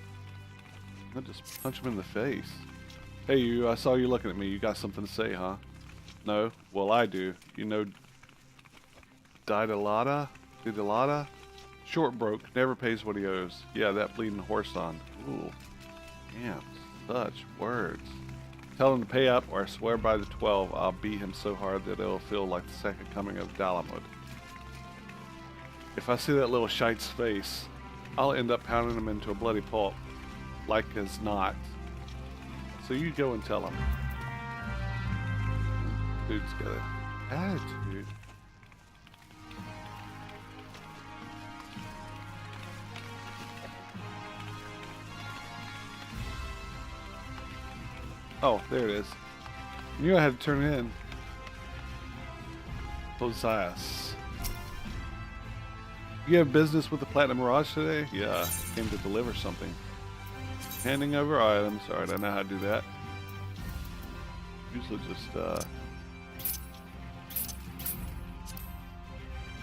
I'll just punch him in the face. Hey, you, I saw you looking at me. You got something to say, huh? No? Well, I do. You know Didalada? Short broke, never pays what he owes. Yeah, that bleeding horse on. Ooh. Damn, such words. Tell him to pay up, or I swear by the 12 I'll beat him so hard that it'll feel like the second coming of Dalamud. If I see that little shite's face, I'll end up pounding him into a bloody pulp. Like as not. So you go and tell him. Dude's got an attitude. Oh, there it is. You knew I had to turn it in. Josias. You have business with the Platinum Mirage today? Yeah, came to deliver something. Handing over items. Alright, I know how to do that. Usually just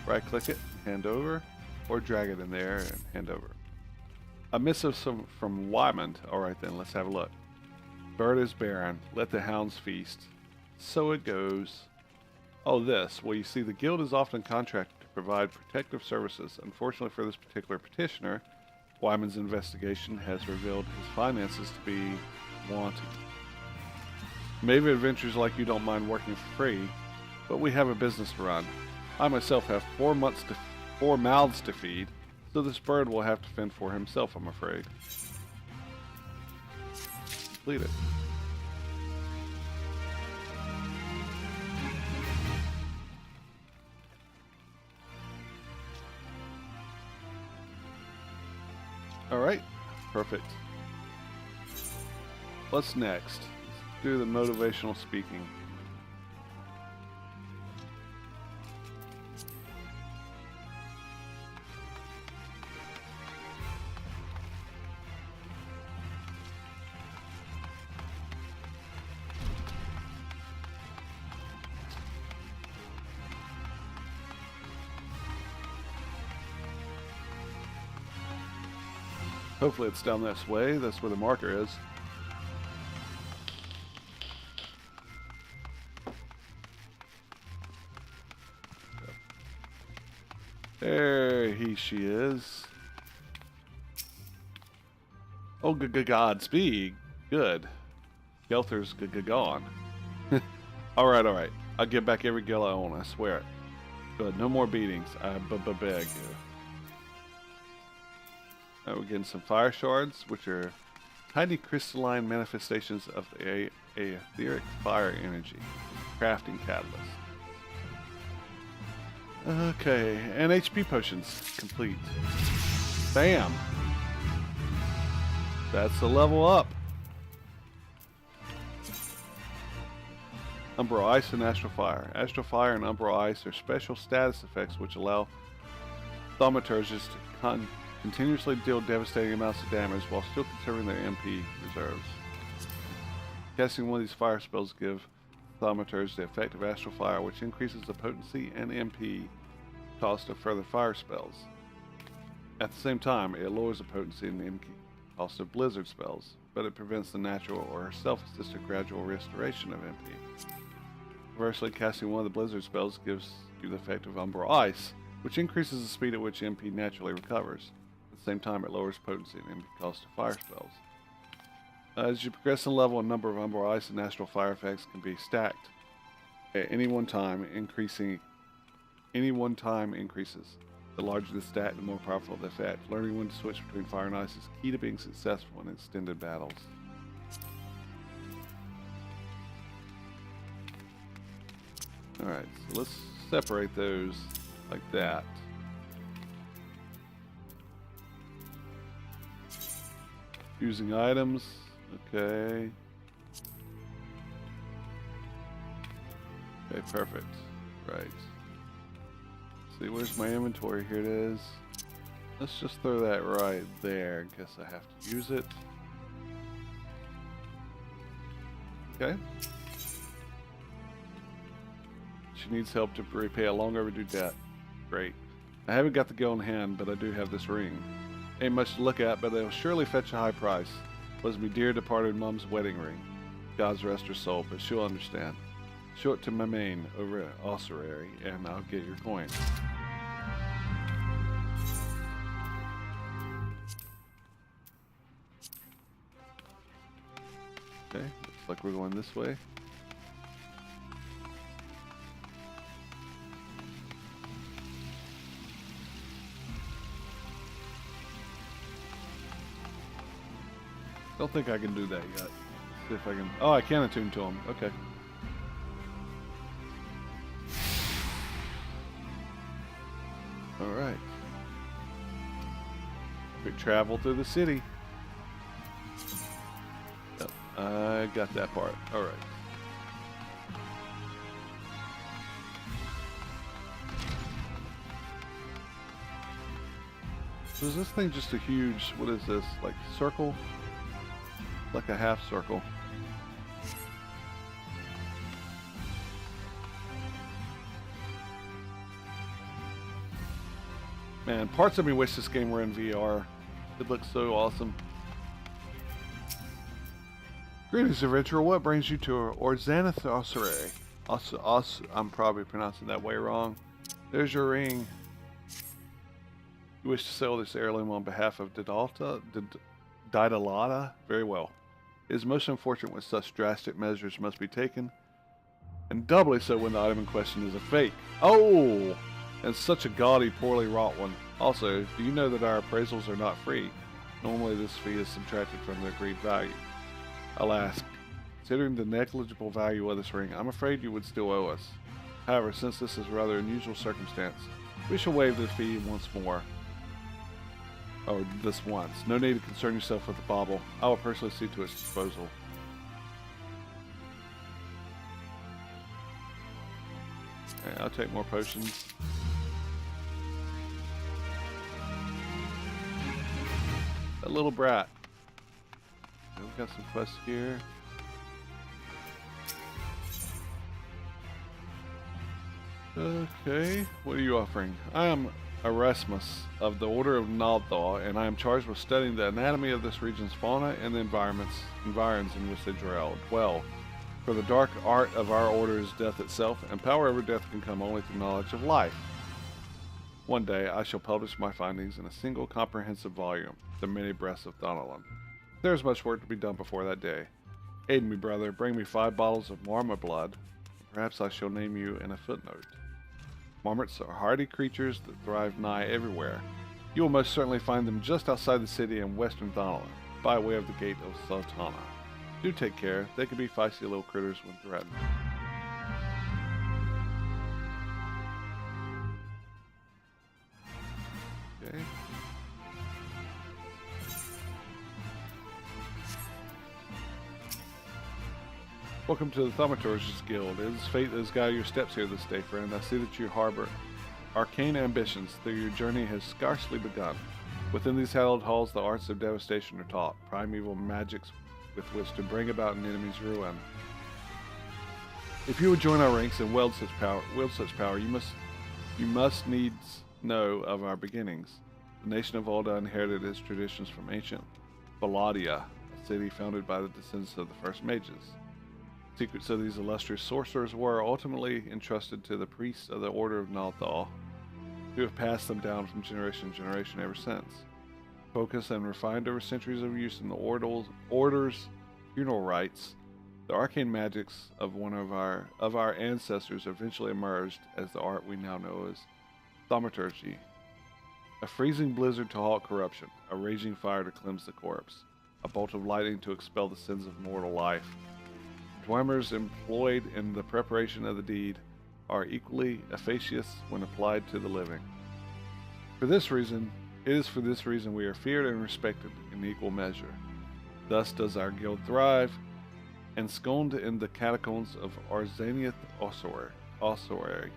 right click it, hand over, or drag it in there and hand over. A missive from Wymond. Alright then, let's have a look. Bird is barren. Let the hounds feast. So it goes. Oh, this. Well, you see, the guild is often contracted to provide protective services. Unfortunately for this particular petitioner, Wyman's investigation has revealed his finances to be wanting. Maybe adventurers like you don't mind working for free, but we have a business to run. I myself have 4 mouths to feed, so this bird will have to fend for himself, I'm afraid. Complete it. Alright, perfect. What's next? Let's do the motivational speaking. Hopefully it's down this way. That's where the marker is. There she is. Oh, Godspeed. Good. Gelther's gone. Alright. I'll give back every gil I own, I swear it. Good, no more beatings. I beg you. We're getting some fire shards, which are tiny crystalline manifestations of the etheric fire energy. Crafting catalyst. Okay, and HP potions complete. Bam! That's a level up. Umbral Ice and Astral Fire. Astral Fire and Umbral Ice are special status effects which allow thaumaturges to continuously deal devastating amounts of damage while still conserving their MP reserves. Casting one of these fire spells give thaumaturge the effect of Astral Fire, which increases the potency and MP cost of further fire spells. At the same time, it lowers the potency and MP cost of blizzard spells, but it prevents the natural or self-assisted gradual restoration of MP. Conversely, casting one of the blizzard spells gives you the effect of Umbral Ice, which increases the speed at which MP naturally recovers. At the same time, it lowers potency and MP cost of fire spells. As you progress in level, a number of Umbral Ice and Astral Fire effects can be stacked at any one time, increases. The larger the stat, the more powerful the effect. Learning when to switch between fire and ice is key to being successful in extended battles. Alright, so let's separate those like that. Using items, okay. Okay, perfect. Right. See, where's my inventory? Here it is. Let's just throw that right there. Guess I have to use it. Okay. She needs help to repay a long overdue debt. Great. I haven't got the gil in hand, but I do have this ring. Ain't much to look at, but it'll surely fetch a high price. Was me dear departed Mom's wedding ring. God's rest her soul, but she'll understand. Show it to my main over at Ossuary, and I'll get your coin. Okay, looks like we're going this way. Don't think I can do that yet. Let's see if I can. Oh, I can attune to him. Okay. All right. We travel through the city. Yep, I got that part. All right. So is this thing just a huge? What is this? Like circle? Like a half circle. Man, parts of me wish this game were in VR. It looks so awesome. Greetings, adventurer. What brings you to Orzanath Ossuary? I'm probably pronouncing that way wrong. There's your ring. You wish to sell this heirloom on behalf of Didalata? Very well. It is most unfortunate when such drastic measures must be taken, and doubly so when the item in question is a fake. Oh! And such a gaudy, poorly wrought one. Also, do you know that our appraisals are not free? Normally this fee is subtracted from the agreed value. Alas, considering the negligible value of this ring, I'm afraid you would still owe us. However, since this is a rather unusual circumstance, we shall waive the fee once more. Or this once. No need to concern yourself with the bauble. I will personally see to its disposal. Okay, I'll take more potions. That little brat. Okay, we've got some quests here. Okay, what are you offering? I am Erasmus of the Order of Naldhaw, and I am charged with studying the anatomy of this region's fauna and the environs in which they dwell. For the dark art of our order is death itself, and power over death can come only through knowledge of life. One day I shall publish my findings in a single comprehensive volume, The Many Breaths of Thanalan. There is much work to be done before that day. Aid me, brother, bring me 5 bottles of marmot blood. Perhaps I shall name you in a footnote. Marmots are hardy creatures that thrive nigh everywhere. You will most certainly find them just outside the city in western Thanalan, by way of the gate of Sultana. Do take care, they can be feisty little critters when threatened. Okay. Welcome to the Thaumaturge's Guild. It is fate that has guided your steps here this day, friend. I see that you harbor arcane ambitions, though your journey has scarcely begun. Within these hallowed halls, the arts of devastation are taught, primeval magics with which to bring about an enemy's ruin. If you would join our ranks and wield such power, you must needs know of our beginnings. The nation of Alda inherited its traditions from ancient Valadia, a city founded by the descendants of the first mages. Secrets of these illustrious sorcerers were ultimately entrusted to the priests of the Order of Naldhaw, who have passed them down from generation to generation ever since. Focused and refined over centuries of use in the order's funeral rites, the arcane magics of one of our ancestors eventually emerged as the art we now know as thaumaturgy. A freezing blizzard to halt corruption, a raging fire to cleanse the corpse, a bolt of lightning to expel the sins of mortal life. Dwemmers employed in the preparation of the deed are equally efficacious when applied to the living. It is for this reason we are feared and respected in equal measure. Thus does our guild thrive, ensconced in the catacombs of Arzaniath Ossuary,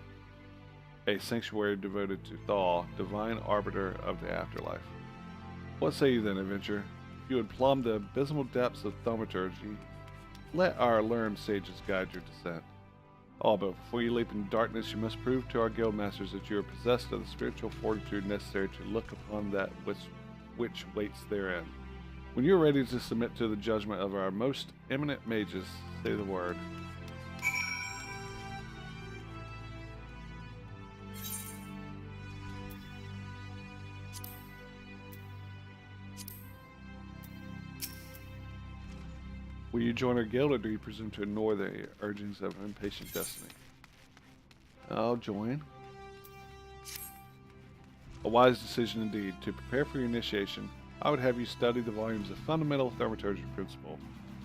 a sanctuary devoted to Thaw, divine arbiter of the afterlife. What say you then, adventurer? If you would plumb the abysmal depths of thaumaturgy, let our learned sages guide your descent. Oh, but before you leap into darkness, you must prove to our guild masters that you are possessed of the spiritual fortitude necessary to look upon that which waits therein. When you are ready to submit to the judgment of our most eminent mages, say the word. Will you join our guild, or do you presume to ignore the urgings of an impatient destiny? I'll join. A wise decision indeed. To prepare for your initiation, I would have you study the volumes of fundamental thaumaturgy principle,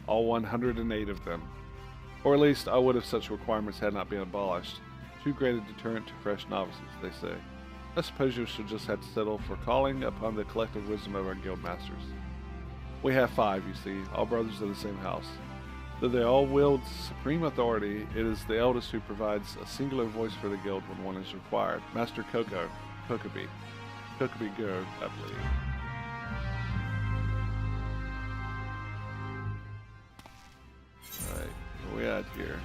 all 108 of them. Or at least I would if such requirements had not been abolished. Too great a deterrent to fresh novices, they say. I suppose you shall just have to settle for calling upon the collective wisdom of our guild masters. We have 5, you see, all brothers of the same house. Though they all wield supreme authority, it is the eldest who provides a singular voice for the guild when one is required. Master Kokobi Go, I believe. Alright, what are we at here?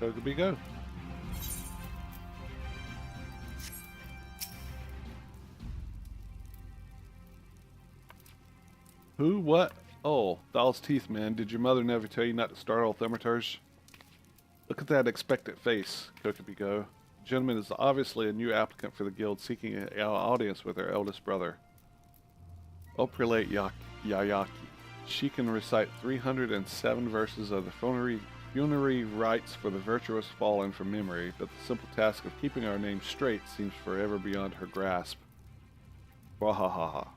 Kokobi Go. Who? What? Oh, Doll's teeth, man. Did your mother never tell you not to startle thaumaturge? Look at that expectant face, Kokobi Go. The gentleman is obviously a new applicant for the guild seeking an audience with her eldest brother. O Prelate Yayaki. She can recite 307 verses of the funerary rites for the virtuous fallen from memory, but the simple task of keeping our name straight seems forever beyond her grasp. Wahahaha.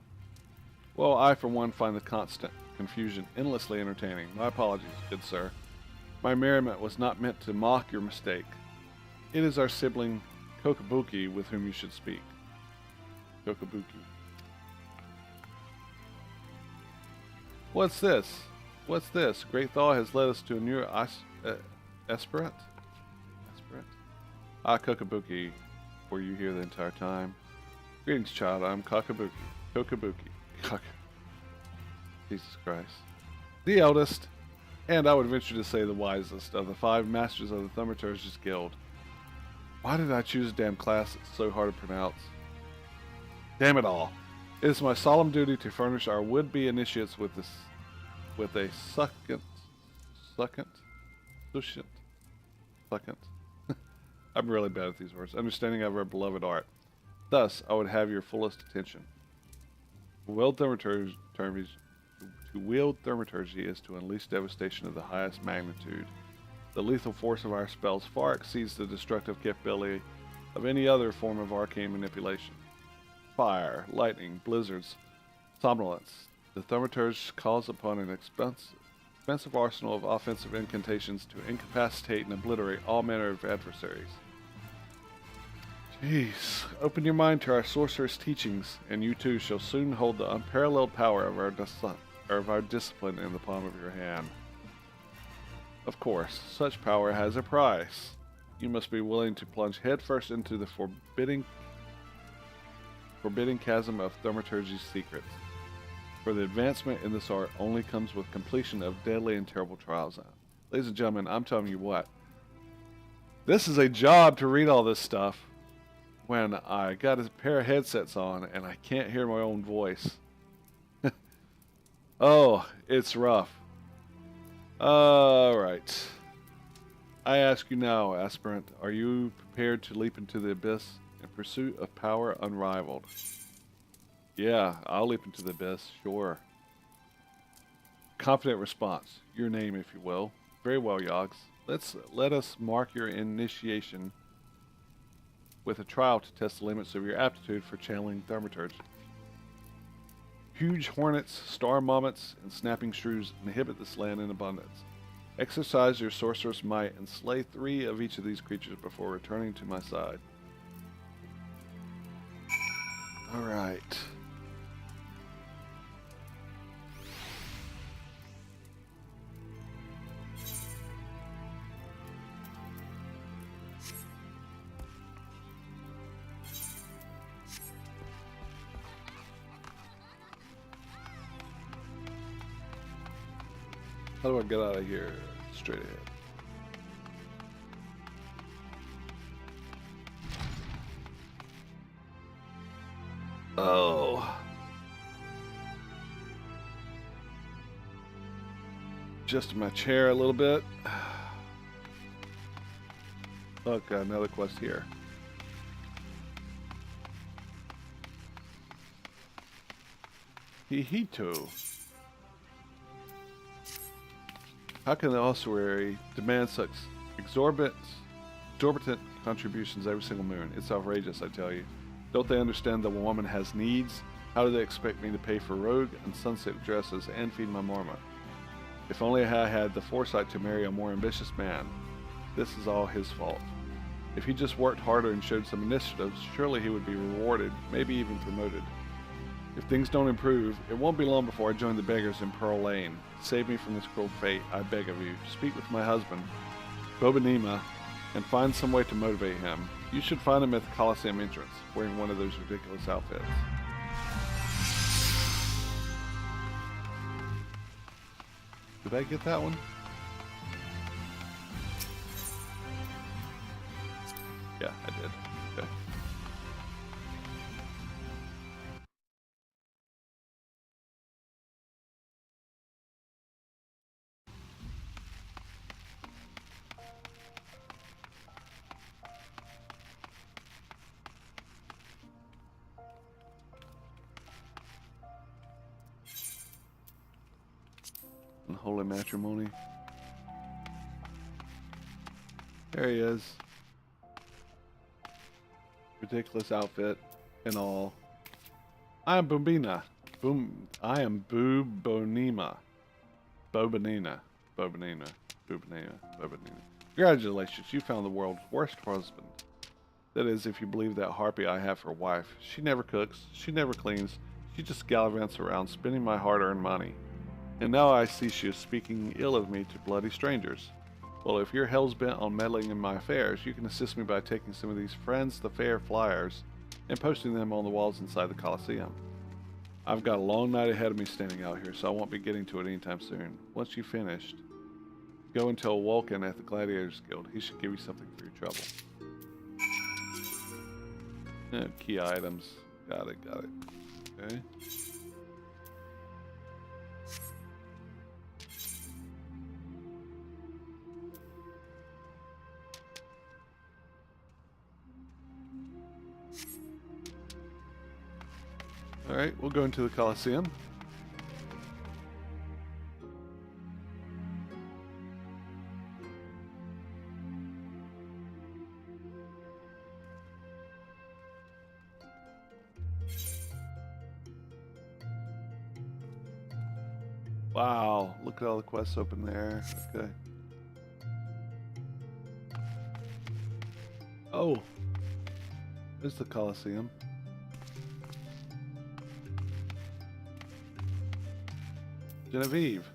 Well, I for one find the constant confusion endlessly entertaining. My apologies, good sir. My merriment was not meant to mock your mistake. It is our sibling Kokobuki with whom you should speak. Kokobuki. What's this? What's this? Great Thaw has led us to a new aspirant? Ah, Kokobuki, were you here the entire time? Greetings, child. I'm Kokobuki. Jesus Christ. The eldest, and I would venture to say the wisest, of the 5 masters of the Thaumaturge's Guild. Why did I choose a damn class that's so hard to pronounce? Damn it all. It is my solemn duty to furnish our would-be initiates with a succulent. I'm really bad at these words. Understanding of our beloved art. Thus, I would have your fullest attention. To wield thaumaturgy is to unleash devastation of the highest magnitude. The lethal force of our spells far exceeds the destructive capability of any other form of arcane manipulation. Fire, lightning, blizzards, somnolence. The thaumaturge calls upon an expensive arsenal of offensive incantations to incapacitate and obliterate all manner of adversaries. Jeez, open your mind to our sorcerer's teachings, and you too shall soon hold the unparalleled power of our discipline in the palm of your hand. Of course, such power has a price. You must be willing to plunge headfirst into the forbidding chasm of thaumaturgy's secrets. For the advancement in this art only comes with completion of deadly and terrible trials. Ladies and gentlemen, I'm telling you what. This is a job to read all this stuff when I got a pair of headsets on and I can't hear my own voice. Oh, it's rough. Alright. I ask you now, aspirant, are you prepared to leap into the abyss in pursuit of power unrivaled? Yeah, I'll leap into the abyss, sure. Confident response. Your name, if you will. Very well, Yogs. Let us mark your initiation with a trial to test the limits of your aptitude for channeling thaumaturge. Huge hornets, star marmots, and snapping shrews inhabit this land in abundance. Exercise your sorceress might and slay 3 of each of these creatures before returning to my side. Alright. How do I get out of here? Straight ahead. Oh. Adjusting my chair a little bit. Look, another quest here. Hihito. How can the ossuary demand such exorbitant contributions every single moon? It's outrageous, I tell you. Don't they understand that a woman has needs? How do they expect me to pay for rogue and sunset dresses and feed my marmot? If only I had the foresight to marry a more ambitious man. This is all his fault. If he just worked harder and showed some initiative, surely he would be rewarded, maybe even promoted. If things don't improve, it won't be long before I join the beggars in Pearl Lane. Save me from this cruel fate, I beg of you. Speak with my husband, Bobanima, and find some way to motivate him. You should find him at the Coliseum entrance, wearing one of those ridiculous outfits. Did I get that one? Yeah, I did. Okay. Unholy matrimony. There he is. Ridiculous outfit and all. I am Bombina. I am Bobanima. Bobanina. Bobanina. Bobanina. Bobanina. Congratulations, you found the world's worst husband. That is, if you believe that harpy I have for a wife. She never cooks. She never cleans. She just gallivants around spending my hard-earned money. And now I see she is speaking ill of me to bloody strangers. Well, if you're hell's-bent on meddling in my affairs, you can assist me by taking some of these Friends the Fair flyers and posting them on the walls inside the Coliseum. I've got a long night ahead of me standing out here, so I won't be getting to it anytime soon. Once you've finished, go and tell Vulcan at the Gladiators Guild. He should give you something for your trouble. Key items. Got it. Okay. Alright, we'll go into the Coliseum. Wow, look at all the quests open there. Okay. Oh, there's the Coliseum. Genevieve.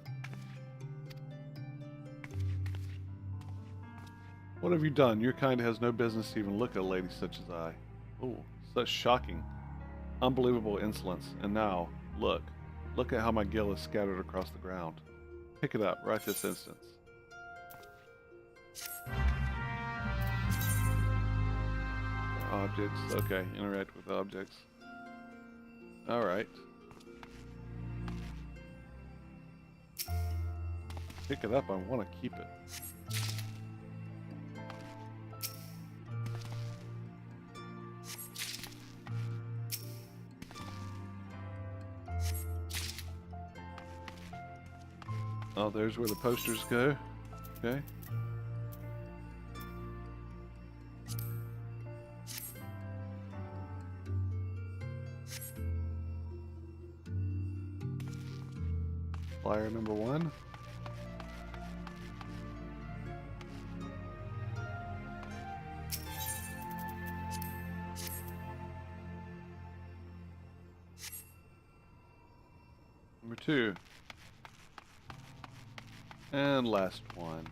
What have you done? Your kind has no business to even look at a lady such as I. Oh, such shocking, unbelievable insolence. And now, look at how my gill is scattered across the ground. Pick it up right this instant. Objects. Okay, interact with objects. Alright. Pick it up, I want to keep it. Oh, there's where the posters go. Okay. Flyer number 1. Number 2. And last one.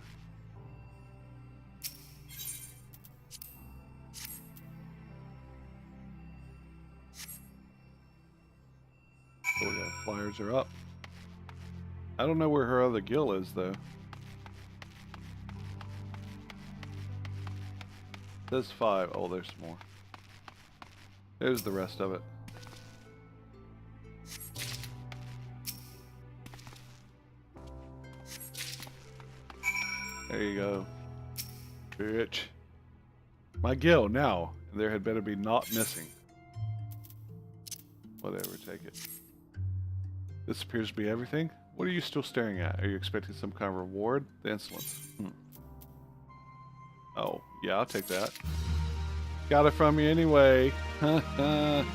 Oh yeah, flyers are up. I don't know where her other gill is though. There's 5. Oh, there's more. There's the rest of it. There you go. Bitch. My gill now. There had better be naught missing. Whatever, take it. This appears to be everything. What are you still staring at? Are you expecting some kind of reward? The insolence. Oh, yeah, I'll take that. Got it from you anyway. Another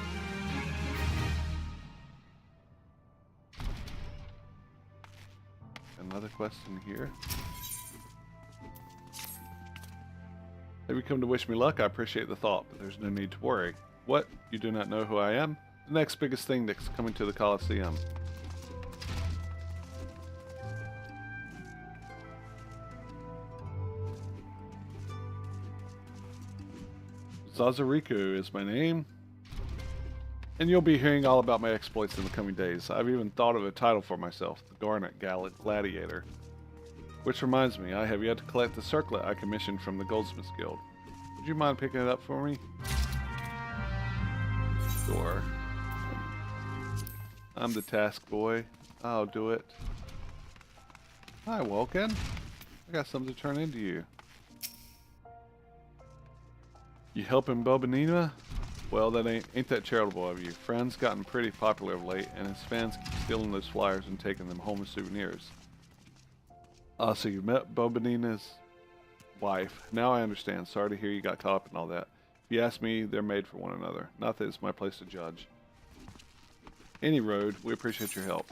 question here. Have you come to wish me luck? I appreciate the thought, but there's no need to worry. What? You do not know who I am? The next biggest thing that's coming to the Colosseum. Zazariku is my name, and you'll be hearing all about my exploits in the coming days. I've even thought of a title for myself, the Garnet Gladiator. Which reminds me, I have yet to collect the circlet I commissioned from the Goldsmiths Guild. Would you mind picking it up for me? Sure. I'm the task boy. I'll do it. Hi, Vulcan. I got something to turn into you. You helping Bobanina? Well, that ain't that charitable of you. Friend's gotten pretty popular of late, and his fans keep stealing those flyers and taking them home as souvenirs. So you met Bobanina's wife. Now I understand. Sorry to hear you got caught up in all that. If you ask me, they're made for one another. Not that it's my place to judge. Any road, we appreciate your help.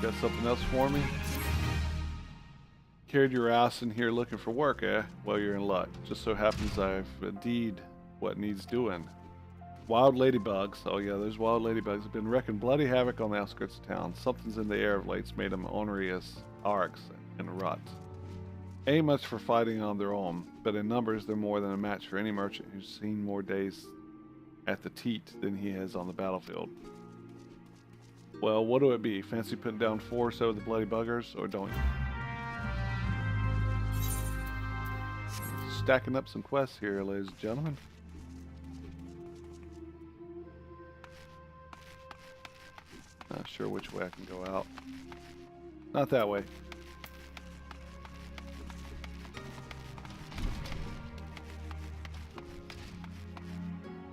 Got something else for me? Carried your ass in here looking for work, eh? Well, you're in luck. Just so happens I've indeed what needs doing. Wild ladybugs. Oh yeah, those wild ladybugs have been wreaking bloody havoc on the outskirts of town. Something's in the air of late's made them ornery as arcs in a rut. Ain't much for fighting on their own, but in numbers they're more than a match for any merchant who's seen more days at the teat than he has on the battlefield. Well, what'll it be? Fancy putting down 4 or so of the bloody buggers, or don't you? Stacking up some quests here, ladies and gentlemen. Not sure which way I can go out. Not that way.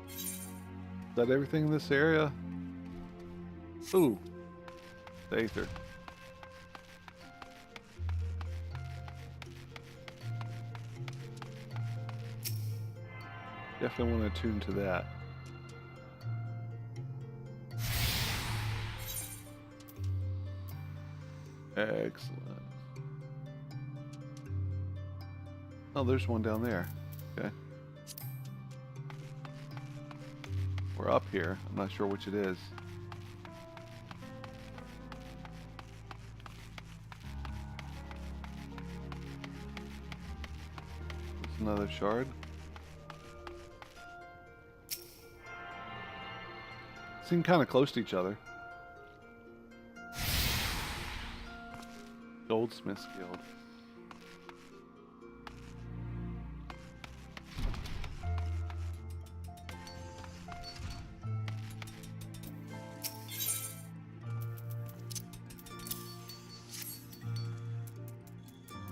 Is that everything in this area? Ooh. The Aether. Definitely want to attune to that. Excellent. Oh, there's one down there. Okay. We're up here. I'm not sure which it is. There's another shard. Seem kind of close to each other. Goldsmiths Guild.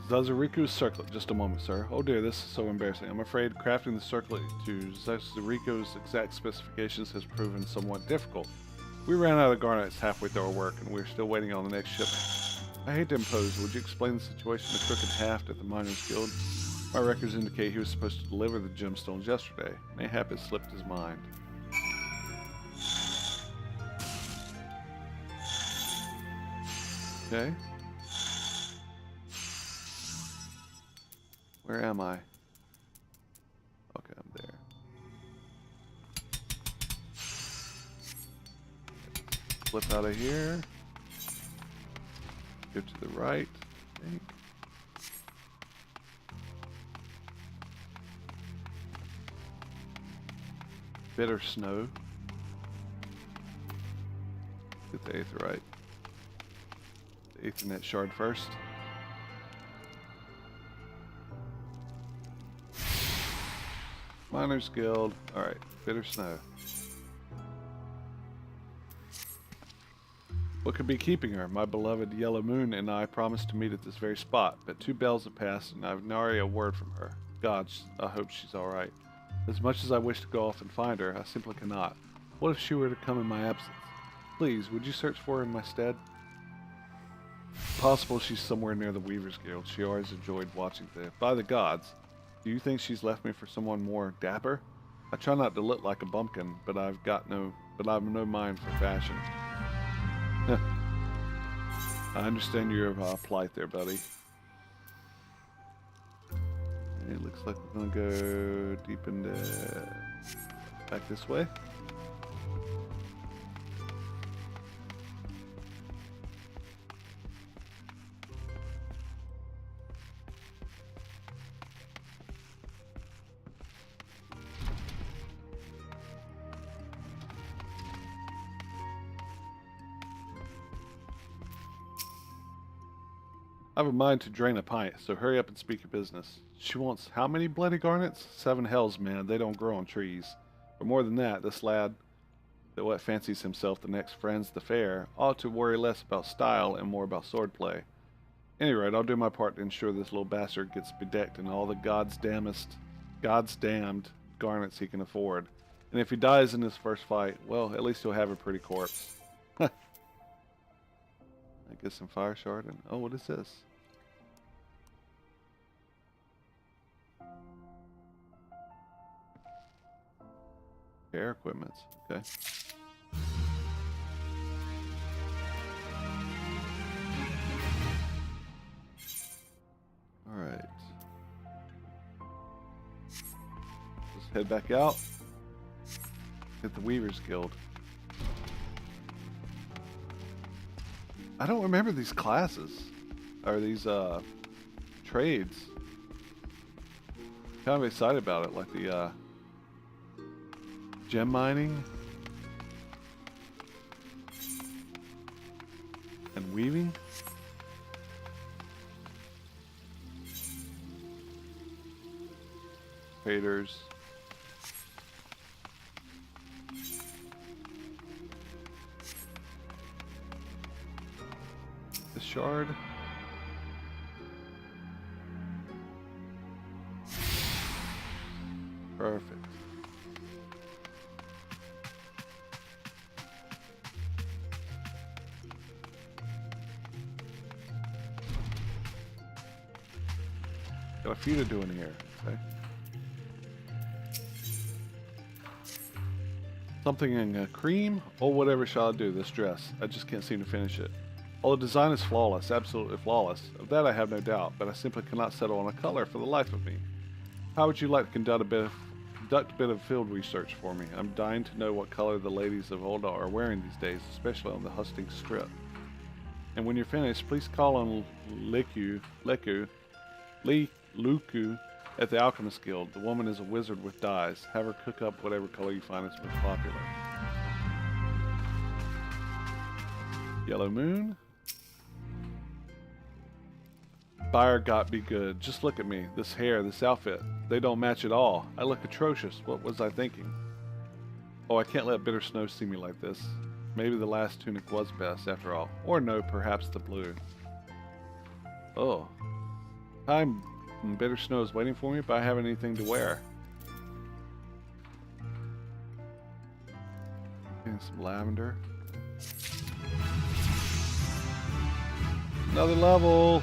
Zazariku's circlet. Just a moment, sir. Oh dear, this is so embarrassing. I'm afraid crafting the circlet to Zazariku's exact specifications has proven somewhat difficult. We ran out of garnets halfway through our work, and we're still waiting on the next shipment. I hate to impose. Would you explain the situation to Crooked Haft at the Miners Guild? My records indicate he was supposed to deliver the gemstones yesterday. Mayhap it slipped his mind. Okay. Where am I? Okay, I'm there. Flip out of here. Go to the right, I think. Bitter snow. Get the 8th right. The Ethernet shard first. Miners Guild. Alright, bitter snow. What could be keeping her? My beloved Yellow Moon and I promised to meet at this very spot, but 2 bells have passed and I've nary a word from her. Gods, I hope she's alright. As much as I wish to go off and find her, I simply cannot. What if she were to come in my absence? Please, would you search for her in my stead? Possible she's somewhere near the Weavers Guild. She always enjoyed watching there. By the gods, do you think she's left me for someone more dapper? I try not to look like a bumpkin, but I've no mind for fashion. I understand your plight there, buddy. It looks like we're gonna go deep into back this way. I have a mind to drain a pint, so hurry up and speak your business. She wants how many bloody garnets? 7 hells, man. They don't grow on trees. But more than that, this lad that what fancies himself the next Friends the Fair ought to worry less about style and more about swordplay. Any rate, I'll do my part to ensure this little bastard gets bedecked in all the God's damned garnets he can afford. And if he dies in his first fight, well, at least he'll have a pretty corpse. I get some fire sharding. Oh, what is this? Air equipment. Okay. All right. Let's head back out. Hit the Weavers Guild. I don't remember these classes or these trades. Kind of excited about it, like the gem mining and weaving. Traders. The shard. Perfect. Got a few to do in here. Okay. Something in cream? Oh, whatever shall I do? This dress. I just can't seem to finish it. All the design is flawless, absolutely flawless. Of that I have no doubt, but I simply cannot settle on a color for the life of me. How would you like to conduct a bit of field research for me? I'm dying to know what color the ladies of Olda are wearing these days, especially on the hustings strip. And when you're finished, please call on Luku at the Alchemist Guild. The woman is a wizard with dyes. Have her cook up whatever color you find is most popular. Yellow Moon. Buyer got be good. Just look at me. This hair, this outfit. They don't match at all. I look atrocious. What was I thinking? Oh, I can't let Bitter Snow see me like this. Maybe the last tunic was best after all. Or no, perhaps the blue. Oh. I'm Bitter Snow is waiting for me, but I haven't anything to wear. And some lavender. Another level.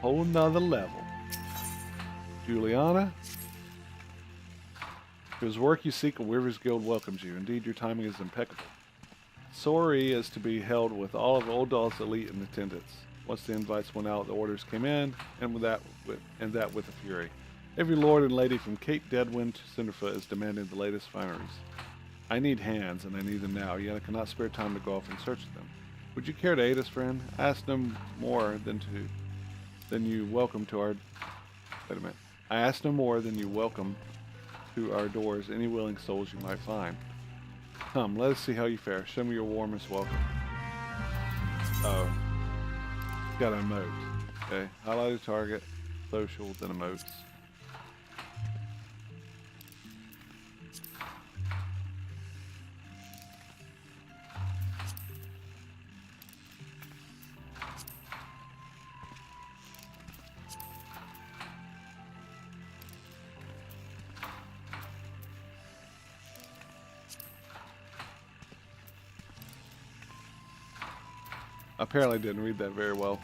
Whole nother level. Juliana. Whose work you seek, a Weaver's Guild welcomes you. Indeed, your timing is impeccable. Sorry is to be held with all of Old Doll's elite in attendance. Once the invites went out, the orders came in, and with that with a fury. Every lord and lady from Cape Deadwind to Cinderfoot is demanding the latest fineries. I need hands, and I need them now, yet I cannot spare time to go off and search them. Would you care to aid us, friend? I ask no more than you welcome to our... Wait a minute. I ask no more than you welcome to our doors any willing souls you might find. Come, let us see how you fare. Show me your warmest welcome. Oh. Got an emote. Okay. Highlight a target. Social, then emotes. Apparently didn't read that very well.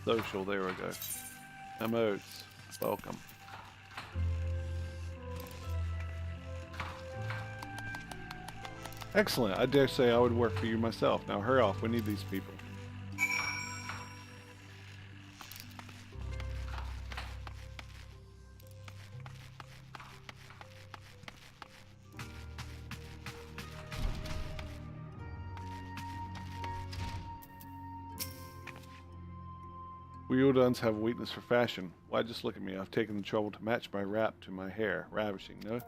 Social, there we go. Emotes, welcome. Excellent, I dare say I would work for you myself. Now hurry off, we need these people. Weirduns have a weakness for fashion. Why, just look at me. I've taken the trouble to match my wrap to my hair. Ravishing, no?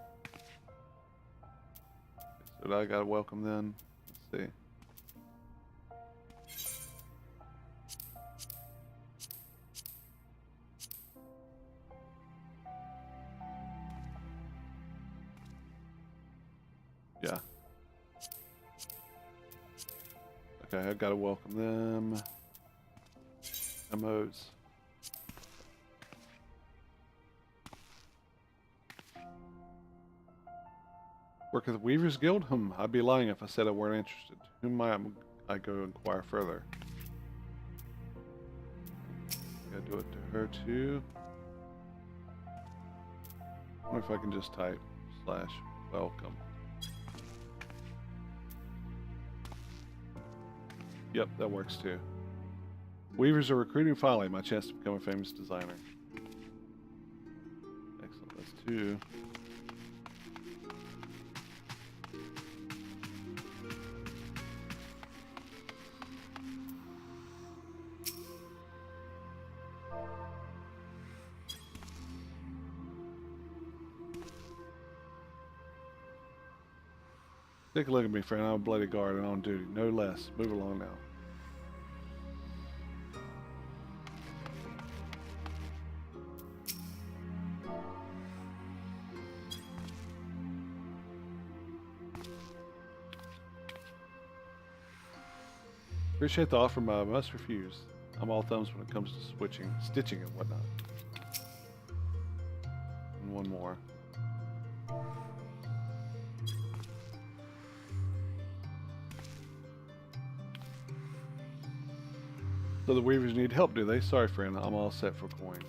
So I gotta welcome then. Let's see. Yeah. Okay, I gotta welcome them. Emotes. Work at the Weaver's Guild? I'd be lying if I said I weren't interested. Whom might I go inquire further? Gotta do it to her too. I wonder if I can just type /welcome. Yep, that works too. Weavers are recruiting finally, my chance to become a famous designer. Excellent, that's 2. Take a look at me, friend. I'm a bloody guard and on duty. No less. Move along now. Appreciate the offer, but I must refuse. I'm all thumbs when it comes to stitching and whatnot. And one more. So the Weavers need help, do they? Sorry, friend. I'm all set for coin.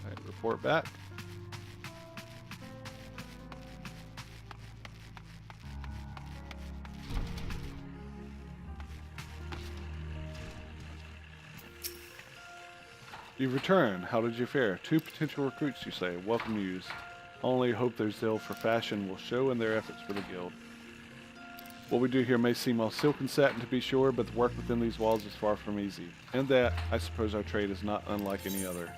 Alright, report back. You've returned. How did you fare? 2 potential recruits, you say. Welcome news. Only hope their zeal for fashion will show in their efforts for the guild. What we do here may seem all silk and satin to be sure, but the work within these walls is far from easy. And that, I suppose our trade is not unlike any other.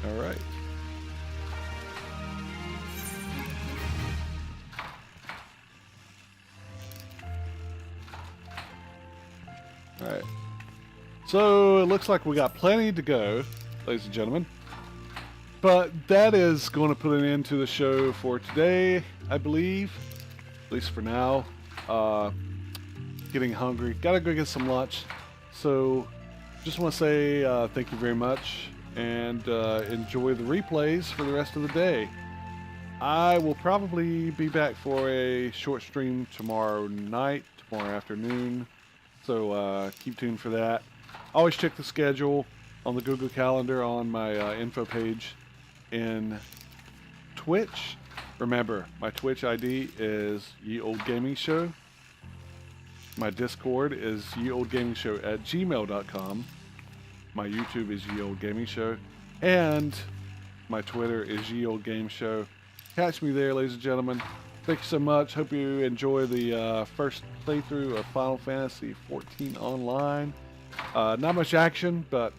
Alright. Alright. So, it looks like we got plenty to go, ladies and gentlemen. But that is going to put an end to the show for today, I believe. At least for now. Getting hungry. Gotta go get some lunch. So just want to say thank you very much, and enjoy the replays for the rest of the day. I will probably be back for a short stream tomorrow night, tomorrow afternoon. So keep tuned for that. Always check the schedule on the Google Calendar on my info page in Twitch. Remember, my Twitch ID is Ye Old Gaming Show. My Discord is yeoldgamingshow@gmail.com. My YouTube is Ye Old Gaming Show. And my Twitter is Ye Old Game Show. Catch me there, ladies and gentlemen. Thank you so much. Hope you enjoy the first playthrough of Final Fantasy XIV Online. Not much action, but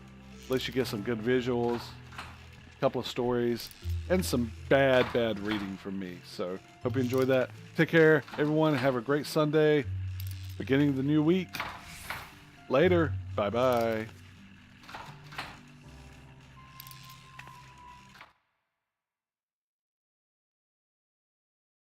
at least you get some good visuals, a couple of stories, and some bad reading from me. So hope you enjoyed that. Take care, everyone. Have a great Sunday. Beginning of the new week. Later. Bye-bye.